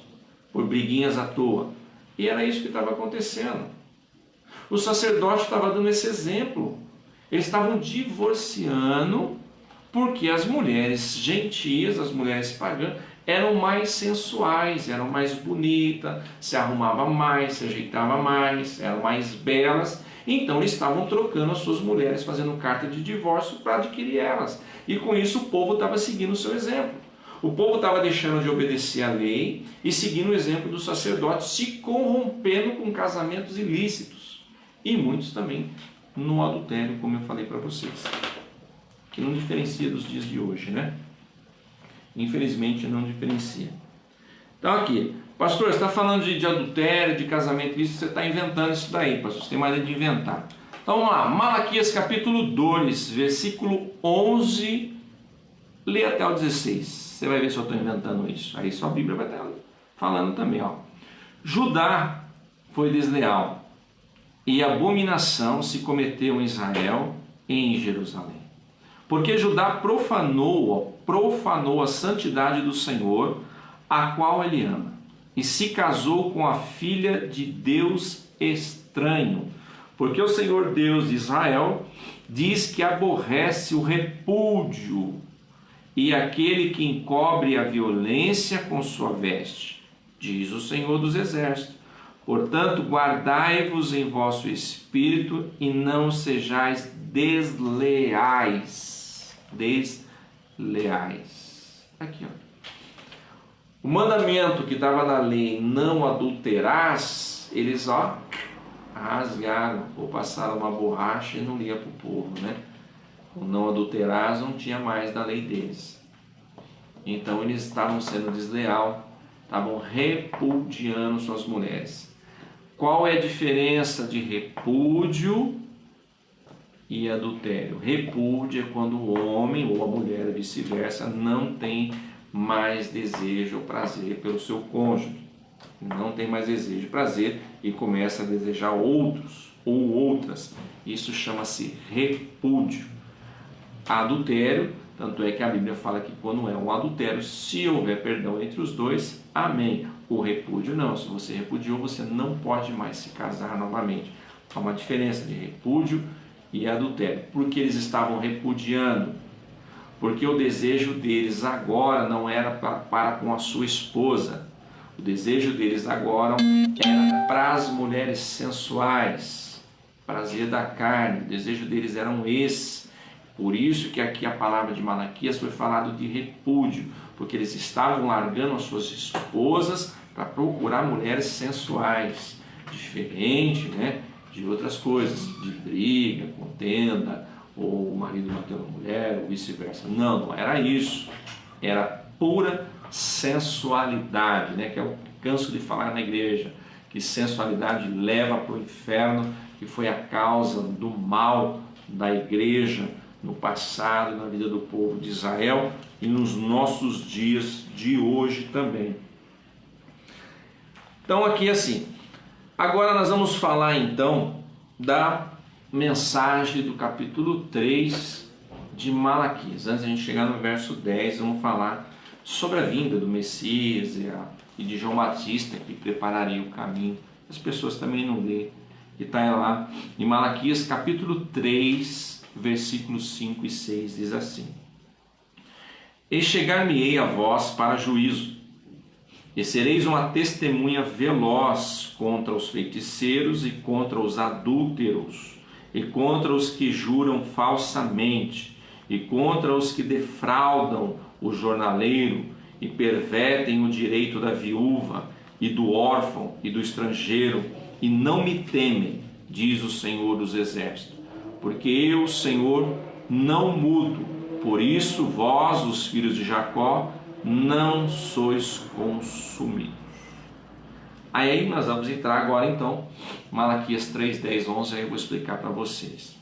S1: por briguinhas à toa. E era isso que estava acontecendo. O sacerdote estava dando esse exemplo. Eles estavam divorciando porque as mulheres gentias, as mulheres pagãs, eram mais sensuais, eram mais bonitas, se arrumavam mais, se ajeitavam mais, eram mais belas. Então eles estavam trocando as suas mulheres, fazendo carta de divórcio para adquirir elas. E com isso o povo estava seguindo o seu exemplo. O povo estava deixando de obedecer à lei e seguindo o exemplo do sacerdote, se corrompendo com casamentos ilícitos. E muitos também no adultério, como eu falei para vocês. Que não diferencia dos dias de hoje, né? Infelizmente não diferencia. Então aqui, pastor, você está falando de adultério, de casamento ilícito, você está inventando isso daí, pastor, você tem maneira de inventar. Então vamos lá, Malaquias capítulo 2, versículo 11, lê até o 16. Você vai ver se eu estou inventando isso. Aí sua Bíblia vai estar falando também, ó. Judá foi desleal, e abominação se cometeu em Israel e em Jerusalém. Porque Judá profanou a santidade do Senhor, a qual ele ama, e se casou com a filha de Deus estranho. Porque o Senhor Deus de Israel diz que aborrece o repúdio e aquele que encobre a violência com sua veste, diz o Senhor dos Exércitos. Portanto, guardai-vos em vosso espírito e não sejais desleais. Aqui, ó. O mandamento que estava na lei, não adulterás, eles, ó, rasgaram, ou passaram uma borracha e não lia para o povo, né? O não adulterás não tinha mais da lei deles. Então eles estavam sendo desleal, estavam repudiando suas mulheres. Qual é a diferença de repúdio e adultério? Repúdio é quando o homem ou a mulher, vice-versa, não tem mais desejo ou prazer pelo seu cônjuge. Não tem mais desejo e prazer e começa a desejar outros ou outras. Isso chama-se repúdio. Adultério, tanto é que a Bíblia fala que quando é um adultério, se houver perdão entre os dois, amém. O repúdio não, se você repudiou, você não pode mais se casar novamente. Há uma diferença de repúdio e adultério. Porque eles estavam repudiando? Porque o desejo deles agora não era para com a sua esposa. O desejo deles agora era para as mulheres sensuais, prazer da carne. O desejo deles eram esse. Por isso que aqui a palavra de Malaquias foi falado de repúdio, porque eles estavam largando as suas esposas para procurar mulheres sensuais, diferente, né, de outras coisas, de briga, contenda, ou o marido matando a mulher, ou vice-versa. Não era isso. Era pura sensualidade, né, que é o que canso de falar na igreja, que sensualidade leva para o inferno, que foi a causa do mal da igreja no passado, na vida do povo de Israel e nos nossos dias de hoje também. Então aqui assim, agora nós vamos falar então da mensagem do capítulo 3 de Malaquias. Antes de a gente chegar no verso 10, vamos falar sobre a vinda do Messias e de João Batista, que prepararia o caminho. As pessoas também não lêem que está lá em Malaquias capítulo 3, versículos 5 e 6, diz assim: E chegar-me-ei a vós para juízo, e sereis uma testemunha veloz contra os feiticeiros e contra os adúlteros, e contra os que juram falsamente, e contra os que defraudam o jornaleiro, e pervertem o direito da viúva, e do órfão, e do estrangeiro, e não me temem, diz o Senhor dos Exércitos, porque eu, Senhor, não mudo. Por isso, vós, os filhos de Jacó, não sois consumidos. Aí nós vamos entrar agora então, Malaquias 3, 10, 11, aí eu vou explicar para vocês.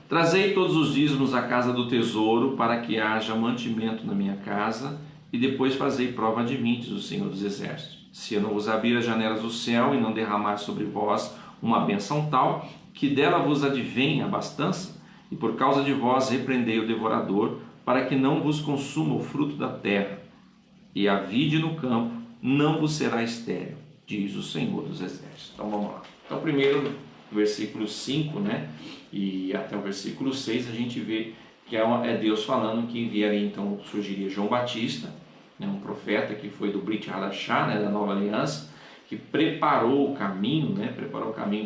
S1: Trazei todos os dízimos à casa do tesouro, para que haja mantimento na minha casa, e depois fazei prova de mim, diz o Senhor dos Exércitos. Se eu não vos abrir as janelas do céu e não derramar sobre vós uma bênção tal, que dela vos advém a abastança, e por causa de vós repreendei o devorador, para que não vos consuma o fruto da terra, e a vide no campo não vos será estéril, diz o Senhor dos Exércitos. Então vamos lá. Então primeiro, versículo 5, né, e até o versículo 6, a gente vê que é Deus falando que enviaria, então surgiria João Batista, né, um profeta que foi do Brit Hadashah, né, da Nova Aliança, que preparou o caminho, né,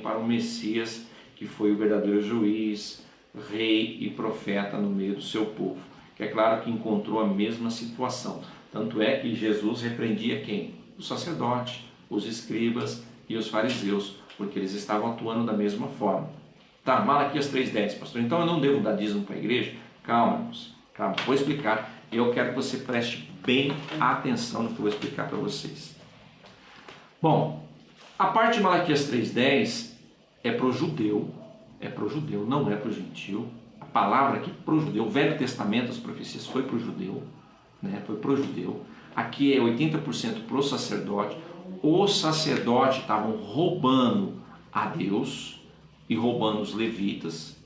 S1: para o Messias, que foi o verdadeiro juiz, rei e profeta no meio do seu povo, que é claro que encontrou a mesma situação. Tanto é que Jesus repreendia quem? Os sacerdotes, os escribas e os fariseus, porque eles estavam atuando da mesma forma. Tá, Malaquias 3,10, pastor, então eu não devo dar dízimo para a igreja? Calma, irmãos, calma, vou explicar. Eu quero que você preste bem atenção no que eu vou explicar para vocês. Bom, a parte de Malaquias 3,10 é para o judeu, não é para o gentil. A palavra aqui para o judeu, o Velho Testamento, as profecias foi para o judeu, né? Foi para o judeu. Aqui é 80% para o sacerdote. Os sacerdotes estavam roubando a Deus e roubando os levitas.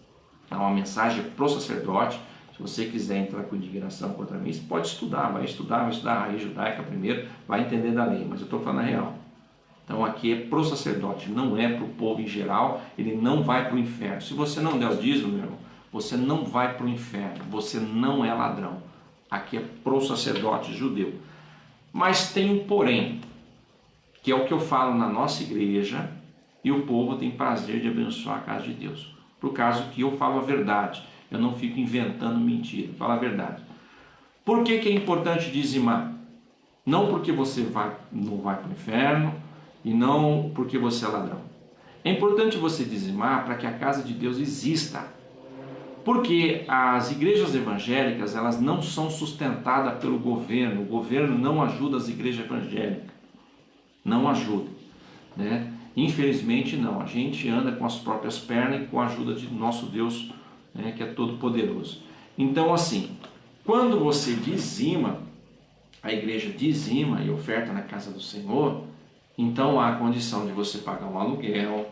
S1: Então, uma mensagem para o sacerdote. Se você quiser entrar com indignação contra mim, você pode estudar, vai estudar a raiz judaica primeiro, vai entender da lei, mas eu estou falando a real. Então aqui é para o sacerdote, não é para o povo em geral, ele não vai para o inferno. Se você não der o dízimo, meu irmão, você não vai para o inferno, você não é ladrão. Aqui é para o sacerdote judeu. Mas tem um porém, que é o que eu falo na nossa igreja, e o povo tem prazer de abençoar a casa de Deus. Por causa que eu falo a verdade, eu não fico inventando mentira, eu falo a verdade. Por que é importante dizimar? Não porque você não vai para o inferno, e não porque você é ladrão. É importante você dizimar para que a casa de Deus exista. Porque as igrejas evangélicas, elas não são sustentadas pelo governo. O governo não ajuda as igrejas evangélicas. Não ajuda, né? Infelizmente não. A gente anda com as próprias pernas e com a ajuda de nosso Deus, né, que é todo poderoso. Então assim, quando você dizima, a igreja dizima e oferta na casa do Senhor, então há condição de você pagar um aluguel,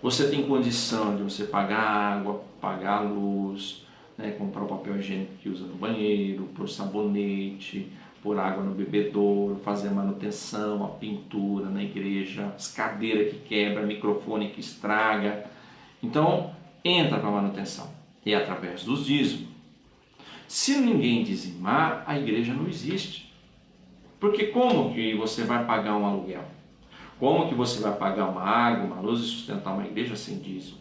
S1: você tem condição de você pagar água, pagar a luz, né, comprar o papel higiênico que usa no banheiro, pôr sabonete, pôr água no bebedouro, fazer a manutenção, a pintura na igreja, as cadeiras que quebram, microfone que estraga. Então entra para a manutenção, e através dos dízimos. Se ninguém dizimar, a igreja não existe. Porque como que você vai pagar um aluguel? Como que você vai pagar uma água, uma luz e sustentar uma igreja sem dízimo?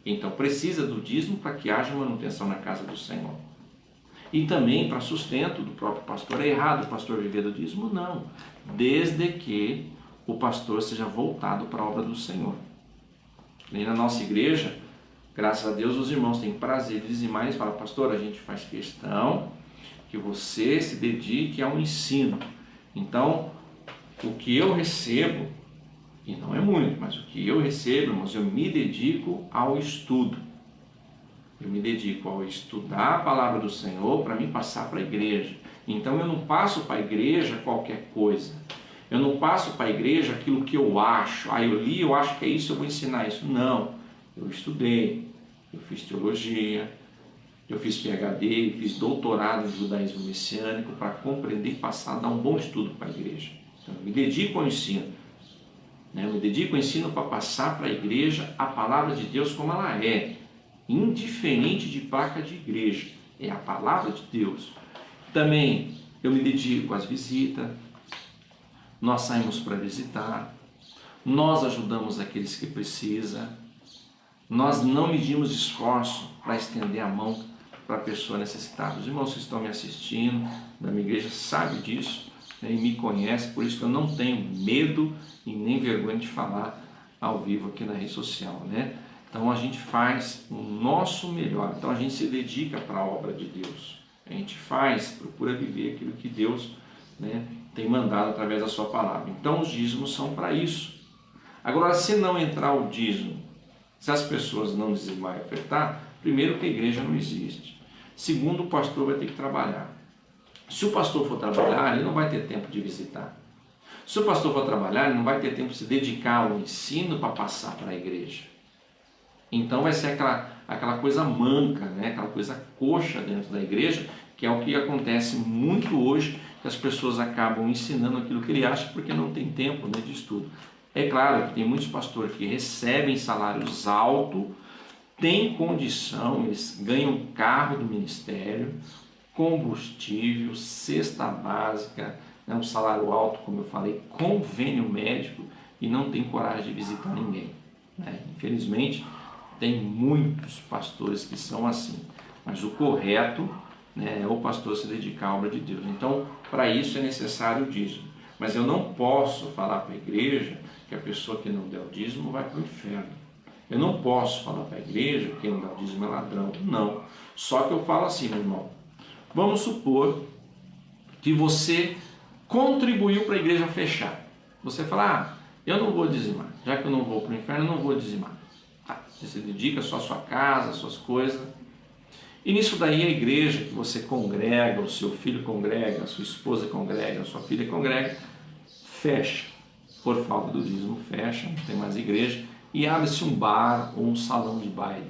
S1: Então precisa do dízimo para que haja manutenção na casa do Senhor. E também para sustento do próprio pastor. É errado o pastor viver do dízimo? Não. Desde que o pastor seja voltado para a obra do Senhor. E na nossa igreja, graças a Deus, os irmãos têm prazer de dizimar. Eles falam, pastor, a gente faz questão que você se dedique ao ensino. Então, o que eu recebo, e não é muito, mas o que eu recebo, irmãos, eu me dedico ao estudo. Eu me dedico ao estudar a palavra do Senhor para me passar para a igreja. Então eu não passo para a igreja qualquer coisa. Eu não passo para a igreja aquilo que eu acho. Eu li, eu acho que é isso, eu vou ensinar isso. Não. Eu estudei, eu fiz teologia, eu fiz PhD, fiz doutorado em judaísmo messiânico para compreender e passar, dar um bom estudo para a igreja. Então, eu me dedico ao ensino. né? Eu me dedico ao ensino para passar para a igreja a palavra de Deus como ela é, indiferente de placa de igreja, é a palavra de Deus. Também eu me dedico às visitas, nós saímos para visitar, nós ajudamos aqueles que precisam, nós não medimos esforço para estender a mão para a pessoa necessitada. Os irmãos que estão me assistindo da minha igreja sabem disso, né, e me conhecem, por isso que eu não tenho medo e nem vergonha de falar ao vivo aqui na rede social, né? Então a gente faz o nosso melhor, então a gente se dedica para a obra de Deus, a gente procura viver aquilo que Deus, né, tem mandado através da sua palavra. Então os dízimos são para isso. Agora, se não entrar o dízimo, se as pessoas não dizimarem e ofertar, primeiro que a igreja não existe, segundo o pastor vai ter que trabalhar. Se o pastor for trabalhar, ele não vai ter tempo de visitar. Se o pastor for trabalhar, ele não vai ter tempo de se dedicar ao ensino para passar para a igreja. Então vai ser aquela coisa manca, né? Aquela coisa coxa dentro da igreja, que é o que acontece muito hoje, que as pessoas acabam ensinando aquilo que ele acha porque não tem tempo, né, de estudo. É claro que tem muitos pastores que recebem salários altos, têm condição, eles ganham carro do ministério, combustível, cesta básica, né, um salário alto, como eu falei, convênio médico, e não tem coragem de visitar ninguém, né? Infelizmente, tem muitos pastores que são assim, mas o correto, né, é o pastor se dedicar à obra de Deus. Então, para isso é necessário o dízimo. Mas eu não posso falar para a igreja que a pessoa que não der o dízimo vai para o inferno. Eu não posso falar para a igreja que quem não dá o dízimo é ladrão. Não. Só que eu falo assim, meu irmão. Vamos supor que você contribuiu para a igreja fechar. Você fala, eu não vou dizimar. Já que eu não vou para o inferno, eu não vou dizimar. Tá, você se dedica só à sua casa, às suas coisas. E nisso daí a igreja que você congrega, o seu filho congrega, a sua esposa congrega, a sua filha congrega, fecha. Por falta do dízimo, fecha, não tem mais igreja, e abre-se um bar ou um salão de baile.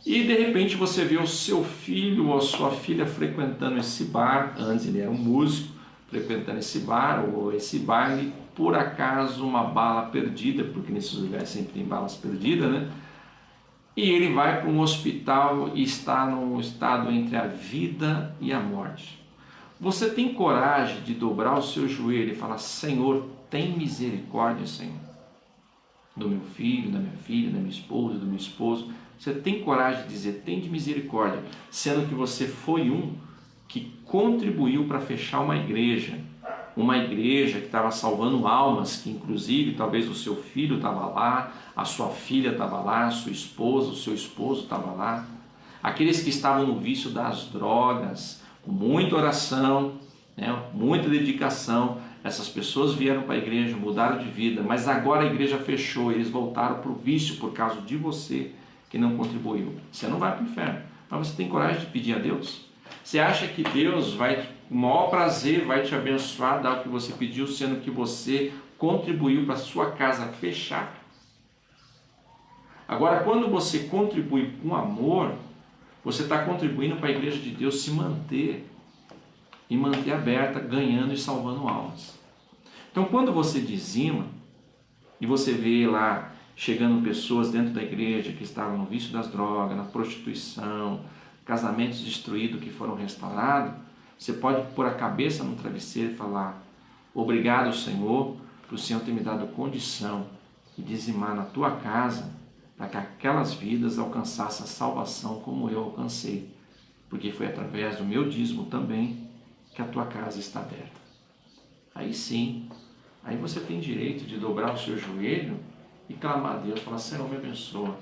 S1: E de repente você vê o seu filho ou a sua filha frequentando esse bar, antes ele era um músico, frequentando esse bar ou esse baile, por acaso uma bala perdida, porque nesses lugares sempre tem balas perdidas, né? E ele vai para um hospital e está num estado entre a vida e a morte. Você tem coragem de dobrar o seu joelho e falar, Senhor, tem misericórdia, Senhor, do meu filho, da minha filha, da minha esposa, do meu esposo. Você tem coragem de dizer, tem de misericórdia, sendo que você foi um que contribuiu para fechar uma igreja que estava salvando almas, que inclusive talvez o seu filho estava lá, a sua filha estava lá, a sua esposa, o seu esposo estava lá, aqueles que estavam no vício das drogas, com muita oração, né, muita dedicação, essas pessoas vieram para a igreja, mudaram de vida, mas agora a igreja fechou, eles voltaram para o vício por causa de você que não contribuiu. Você não vai para o inferno, mas você tem coragem de pedir a Deus? Você acha que Deus vai, com o maior prazer, vai te abençoar, dar o que você pediu, sendo que você contribuiu para a sua casa fechar? Agora, quando você contribui com amor, você está contribuindo para a igreja de Deus se manter e manter aberta, ganhando e salvando almas. Então, quando você dizima e você vê lá chegando pessoas dentro da igreja que estavam no vício das drogas, na prostituição, casamentos destruídos que foram restaurados, você pode pôr a cabeça no travesseiro e falar, obrigado, Senhor, por o Senhor ter me dado condição de dizimar na tua casa, para que aquelas vidas alcançassem a salvação como eu alcancei, porque foi através do meu dízimo também que a tua casa está aberta. Aí sim, aí você tem direito de dobrar o seu joelho e clamar a Deus, falar, Senhor, me abençoa.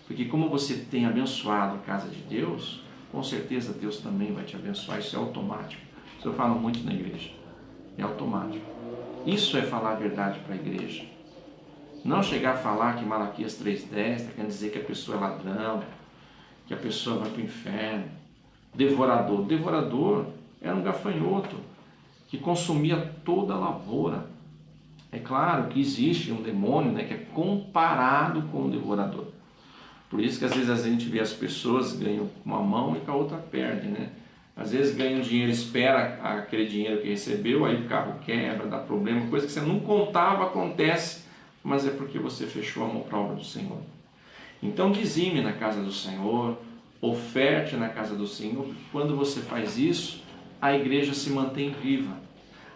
S1: Porque como você tem abençoado a casa de Deus, com certeza Deus também vai te abençoar, isso é automático. Isso eu falo muito na igreja, é automático. Isso é falar a verdade para a igreja. Não chegar a falar que Malaquias 3,10 está querendo dizer que a pessoa é ladrão, que a pessoa vai para o inferno. Devorador. Devorador era um gafanhoto que consumia toda a lavoura. É claro que existe um demônio, né, que é comparado com o devorador. Por isso que às vezes a gente vê as pessoas ganham com uma mão e com a outra perde, né? Às vezes ganha um dinheiro, espera aquele dinheiro que recebeu, aí o carro quebra, dá problema, coisa que você não contava acontece, mas é porque você fechou a mão para a obra do Senhor. Então dizime na casa do Senhor, oferte na casa do Senhor. Quando você faz isso, a igreja se mantém viva,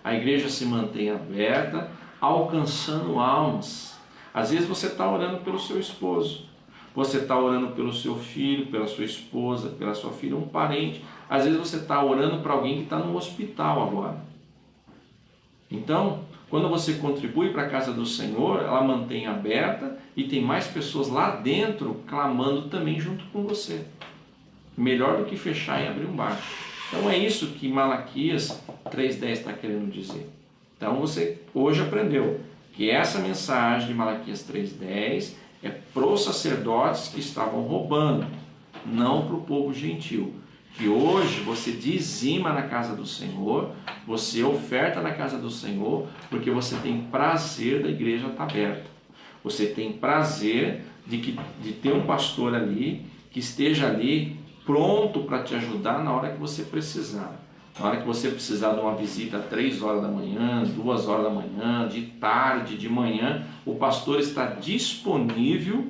S1: a igreja se mantém aberta, alcançando almas. Às vezes você está orando pelo seu esposo, você está orando pelo seu filho, pela sua esposa, pela sua filha, um parente. Às vezes você está orando para alguém que está no hospital agora. Então, quando você contribui para a casa do Senhor, ela mantém aberta e tem mais pessoas lá dentro clamando também junto com você. Melhor do que fechar e abrir um bar. Então é isso que Malaquias 3,10 está querendo dizer. Então você hoje aprendeu que essa mensagem de Malaquias 3,10 é para os sacerdotes que estavam roubando, não para o povo gentil. Que hoje você dizima na casa do Senhor, você oferta na casa do Senhor, porque você tem prazer da igreja estar aberta. Você tem prazer de ter um pastor ali, que esteja ali pronto para te ajudar na hora que você precisar. Na hora que você precisar de uma visita 3 horas da manhã, 2 horas da manhã, de tarde, de manhã, o pastor está disponível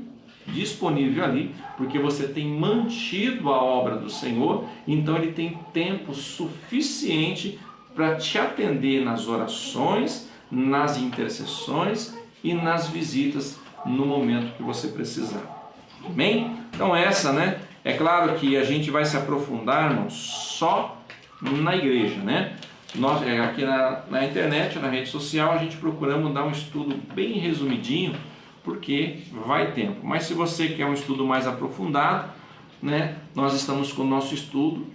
S1: ali, porque você tem mantido a obra do Senhor, então ele tem tempo suficiente para te atender nas orações, nas intercessões e nas visitas no momento que você precisar. Amém? Então essa, né? É claro que a gente vai se aprofundar, irmãos, só na igreja, né? Nós, aqui na internet, na rede social, a gente procuramos dar um estudo bem resumidinho, porque vai tempo. Mas se você quer um estudo mais aprofundado, né, nós estamos com o nosso estudo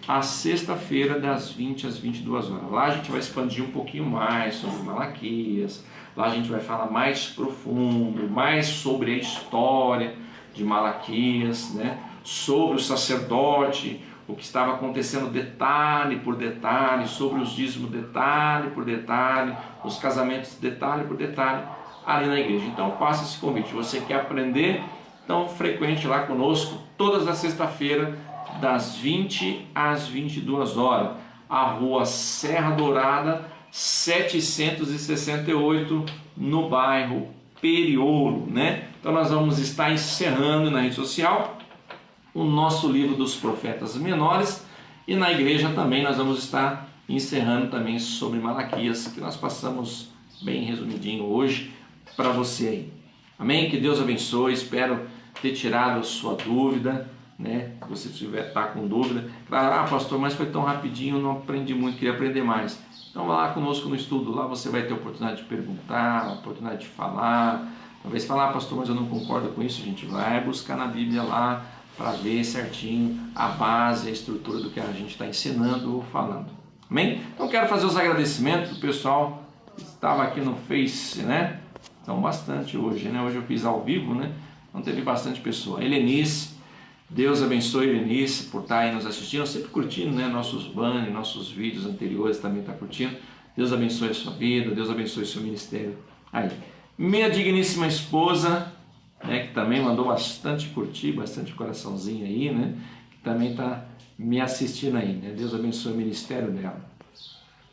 S1: à sexta-feira, das 20 às 22 horas. Lá a gente vai expandir um pouquinho mais sobre Malaquias, lá a gente vai falar mais profundo, mais sobre a história de Malaquias, né, sobre o sacerdote, o que estava acontecendo detalhe por detalhe, sobre os dízimos detalhe por detalhe, os casamentos detalhe por detalhe, ali na igreja. Então faça esse convite. Você quer aprender? Então frequente lá conosco todas as sexta-feiras, das 20 às 22 horas. A rua Serra Dourada 768, no bairro Periouro, né? Então nós vamos estar encerrando na rede social o nosso livro dos profetas menores, e na igreja também nós vamos estar encerrando também sobre Malaquias, que nós passamos bem resumidinho hoje para você aí. Amém? Que Deus abençoe. Espero ter tirado a sua dúvida, né? Se você tiver com dúvida, claro, pastor, mas foi tão rapidinho, não aprendi muito, queria aprender mais. Então vá lá conosco no estudo, lá você vai ter a oportunidade de perguntar, a oportunidade de falar. Talvez falar, pastor, mas eu não concordo com isso. A gente vai buscar na Bíblia lá para ver certinho a base, a estrutura do que a gente está ensinando ou falando. Amém? Então quero fazer os agradecimentos do pessoal que estava aqui no Face, né? Então bastante hoje, né? Hoje eu fiz ao vivo, né? Então teve bastante pessoa. Helenice, Deus abençoe Helenice por estar aí nos assistindo, sempre curtindo, né? Nossos banners, nossos vídeos anteriores também está curtindo. Deus abençoe a sua vida, Deus abençoe o seu ministério aí. Minha digníssima esposa, né, que também mandou bastante curtir, bastante coraçãozinho aí, né? Que também está me assistindo aí, né? Deus abençoe o ministério dela.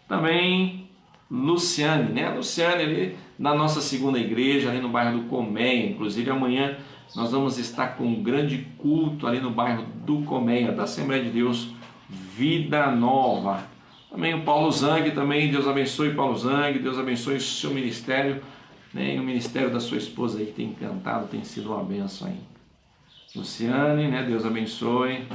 S1: Também Luciane, né? A Luciane ali na nossa segunda igreja, ali no bairro do Colmeia. Inclusive amanhã nós vamos estar com um grande culto ali no bairro do Colmeia, da Assembleia de Deus Vida Nova. Também o Paulo Zang, também, Deus abençoe Paulo Zang, Deus abençoe o seu ministério, né? E o ministério da sua esposa aí que tem encantado, tem sido uma bênção aí. Luciane, né? Deus abençoe.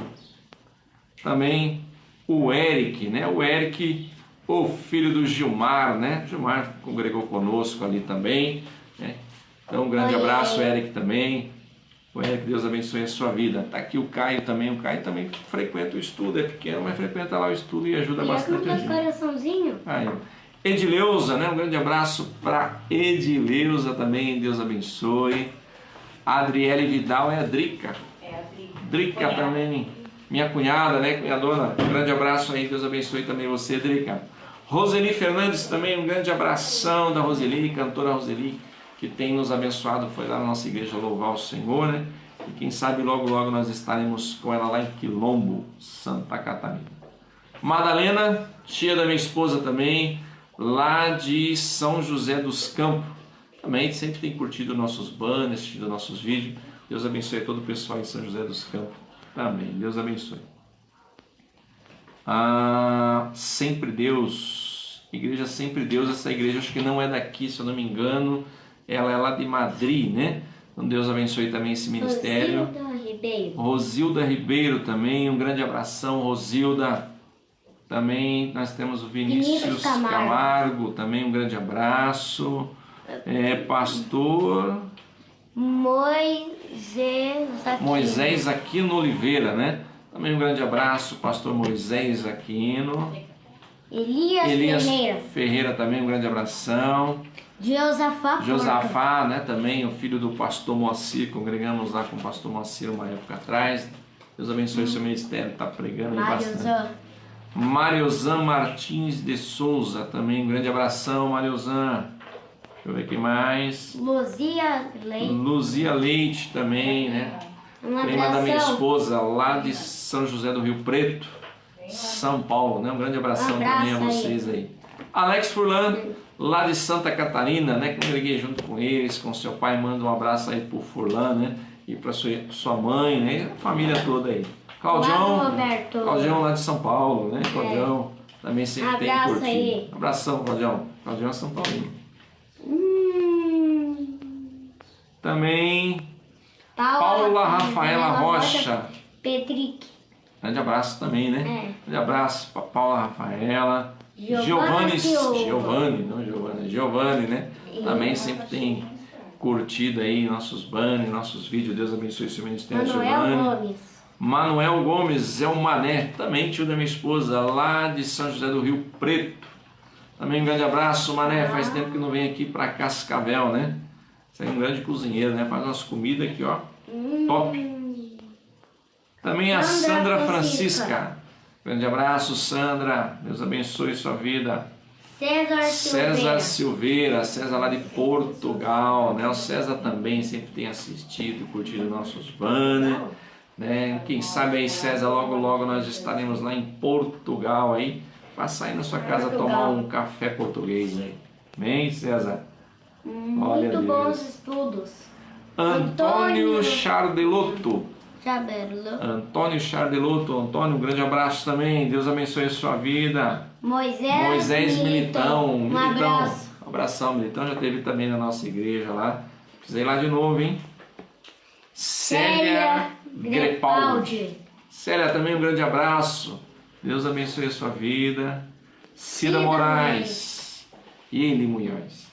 S1: Também o Eric, né? O Eric, o filho do Gilmar, né? Gilmar congregou conosco ali também, né? Então um grande abraço, Eric também. O Eric, Deus abençoe a sua vida. Está aqui o Caio também frequenta o estudo, é pequeno, mas frequenta lá o estudo e ajuda bastante a gente.
S2: Coraçãozinho.
S1: Aí, Edileuza, né? Um grande abraço para Edileuza também, Deus abençoe. A Adriele Vidal é a Drica.
S2: É a Drica.
S1: Drica também, minha cunhada, né? Cunhadona. Um grande abraço aí, Deus abençoe também você, Drica. Roseli Fernandes também, um grande abração da Roseli, cantora Roseli, que tem nos abençoado, foi lá na nossa igreja louvar o Senhor, né? E quem sabe logo logo nós estaremos com ela lá em Quilombo, Santa Catarina. Madalena, tia da minha esposa também, lá de São José dos Campos. Também sempre tem curtido nossos banners, assistido nossos vídeos. Deus abençoe todo o pessoal em São José dos Campos também. Deus abençoe. Sempre Deus, Igreja Sempre Deus. Essa igreja acho que não é daqui, se eu não me engano. Ela é lá de Madrid, né? Então Deus abençoe também esse ministério. Rosilda Ribeiro também, um grande abração, Rosilda. Também nós temos o Vinícius Camargo, também um grande abraço. Pastor Moisés Aquino Oliveira, né? Também um grande abraço, pastor Moisés Aquino. Elias Ferreira também, um grande abração. Josafá, né? Também o filho do pastor Moacir, congregamos lá com o pastor Moacir uma época atrás. Deus abençoe o seu ministério, está pregando aí bastante. Mariozan Martins de Souza, também um grande abração, Mariozan. Deixa eu ver quem mais. Luzia Leite também, né? Prima da minha esposa, lá de São José do Rio Preto, São Paulo, né? Um grande abração também a vocês aí. Alex Furlan, lá de Santa Catarina, né? Congreguei junto com eles, com seu pai, manda um abraço aí pro Furlan, né? E pra sua mãe, né? E a família toda aí. Claudião lá de São Paulo, né? Claudião também sempre tem curtido. Aí. Abração, Claudião. Claudião é São Paulino. Também Paula Rafaela Rocha.
S2: Pedrique.
S1: Grande abraço também, né? Grande abraço para Paula Rafaela. Giovanni, né? Também sempre tem curtido aí nossos banners, nossos vídeos. Deus abençoe seu ministério, Giovanni. Manuel Gomes é o Mané, também tio da minha esposa, lá de São José do Rio Preto. Também um grande abraço, Mané. Faz tempo que não vem aqui para Cascavel, né? Você é um grande cozinheiro, né? Faz umas comidas aqui, ó. Top. Também a Sandra Francisca. Grande abraço, Sandra. Deus abençoe sua vida. César Silveira. César lá de Portugal, né? O César também sempre tem assistido e curtido nossos banners, né? Quem sabe aí, César, logo logo nós estaremos lá em Portugal aí. Passa aí na sua casa tomar um café português aí. Amém, César?
S2: Muito bons estudos.
S1: Antônio Chardelotto. Antônio, um grande abraço também. Deus abençoe a sua vida. Moisés Militão.
S2: Um abraço.
S1: Um abração, Militão. Já esteve também na nossa igreja lá. Precisei ir lá de novo, hein? Célia Grepaldi. Célia, também um grande abraço. Deus abençoe a sua vida. Cida Moraes. E Eli Munhoz.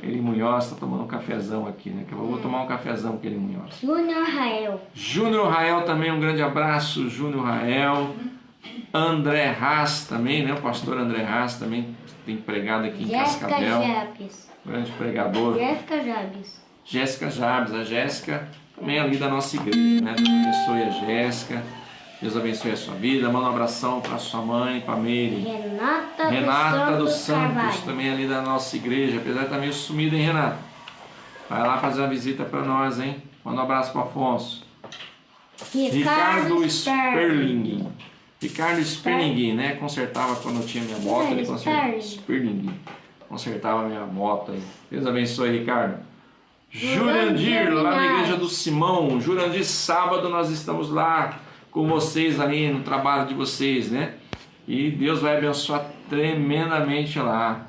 S1: Eli Munhoz está tomando um cafezão aqui, né? Que eu vou tomar um cafezão com Eli Munhoz. Júnior Rael também, um grande abraço. Júnior Rael. André Haas também, né? O pastor André Haas também tem pregado aqui em Cascavel. Grande pregador. Jéssica Jabes. A Jéssica também é ali da nossa igreja, né? Deus abençoe a Jéssica. Deus abençoe a sua vida. Manda um abração para sua mãe, para a Meire. Renata dos Santos, também ali da nossa igreja. Apesar de estar meio sumida, hein, Renata? Vai lá fazer uma visita para nós, hein? Manda um abraço para o Afonso. Ricardo Sperling. Ricardo Sperling, né? Consertava quando eu tinha minha moto. Ele consertava. Sperling. Consertava minha moto aí. Deus abençoe, Ricardo. Jurandir, lá na igreja do Simão. Jurandir, sábado nós estamos lá com vocês ali no trabalho de vocês, né? E Deus vai abençoar tremendamente lá.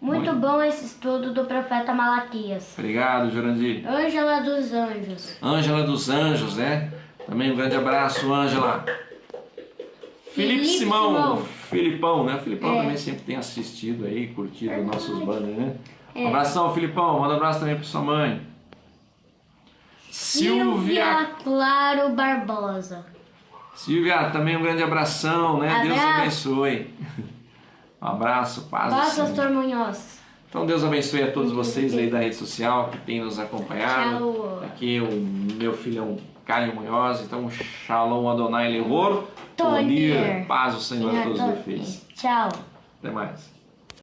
S2: Muito bom esse estudo do profeta Malaquias.
S1: Obrigado, Jurandir.
S2: Ângela dos Anjos.
S1: Ângela dos Anjos, né? Também um grande abraço, Ângela. Felipe Simão. Filipão, né? O Filipão também sempre tem assistido aí, curtido nossos banners, né? Um abração, Filipão. Manda um abraço também para sua mãe.
S2: Silvia Claro Barbosa.
S1: Silvia, também um grande abração, né? Abraço. Deus abençoe. Um abraço, paz.
S2: Pastor Munhoz.
S1: Então Deus abençoe a todos vocês aí da rede social que tem nos acompanhado.
S2: Tchau.
S1: Aqui o meu filhão Caio Munhoz. Então, Shalom Adonai Lehor. Tonir. Paz o Senhor a todos os filhos.
S2: Tchau.
S1: Até mais.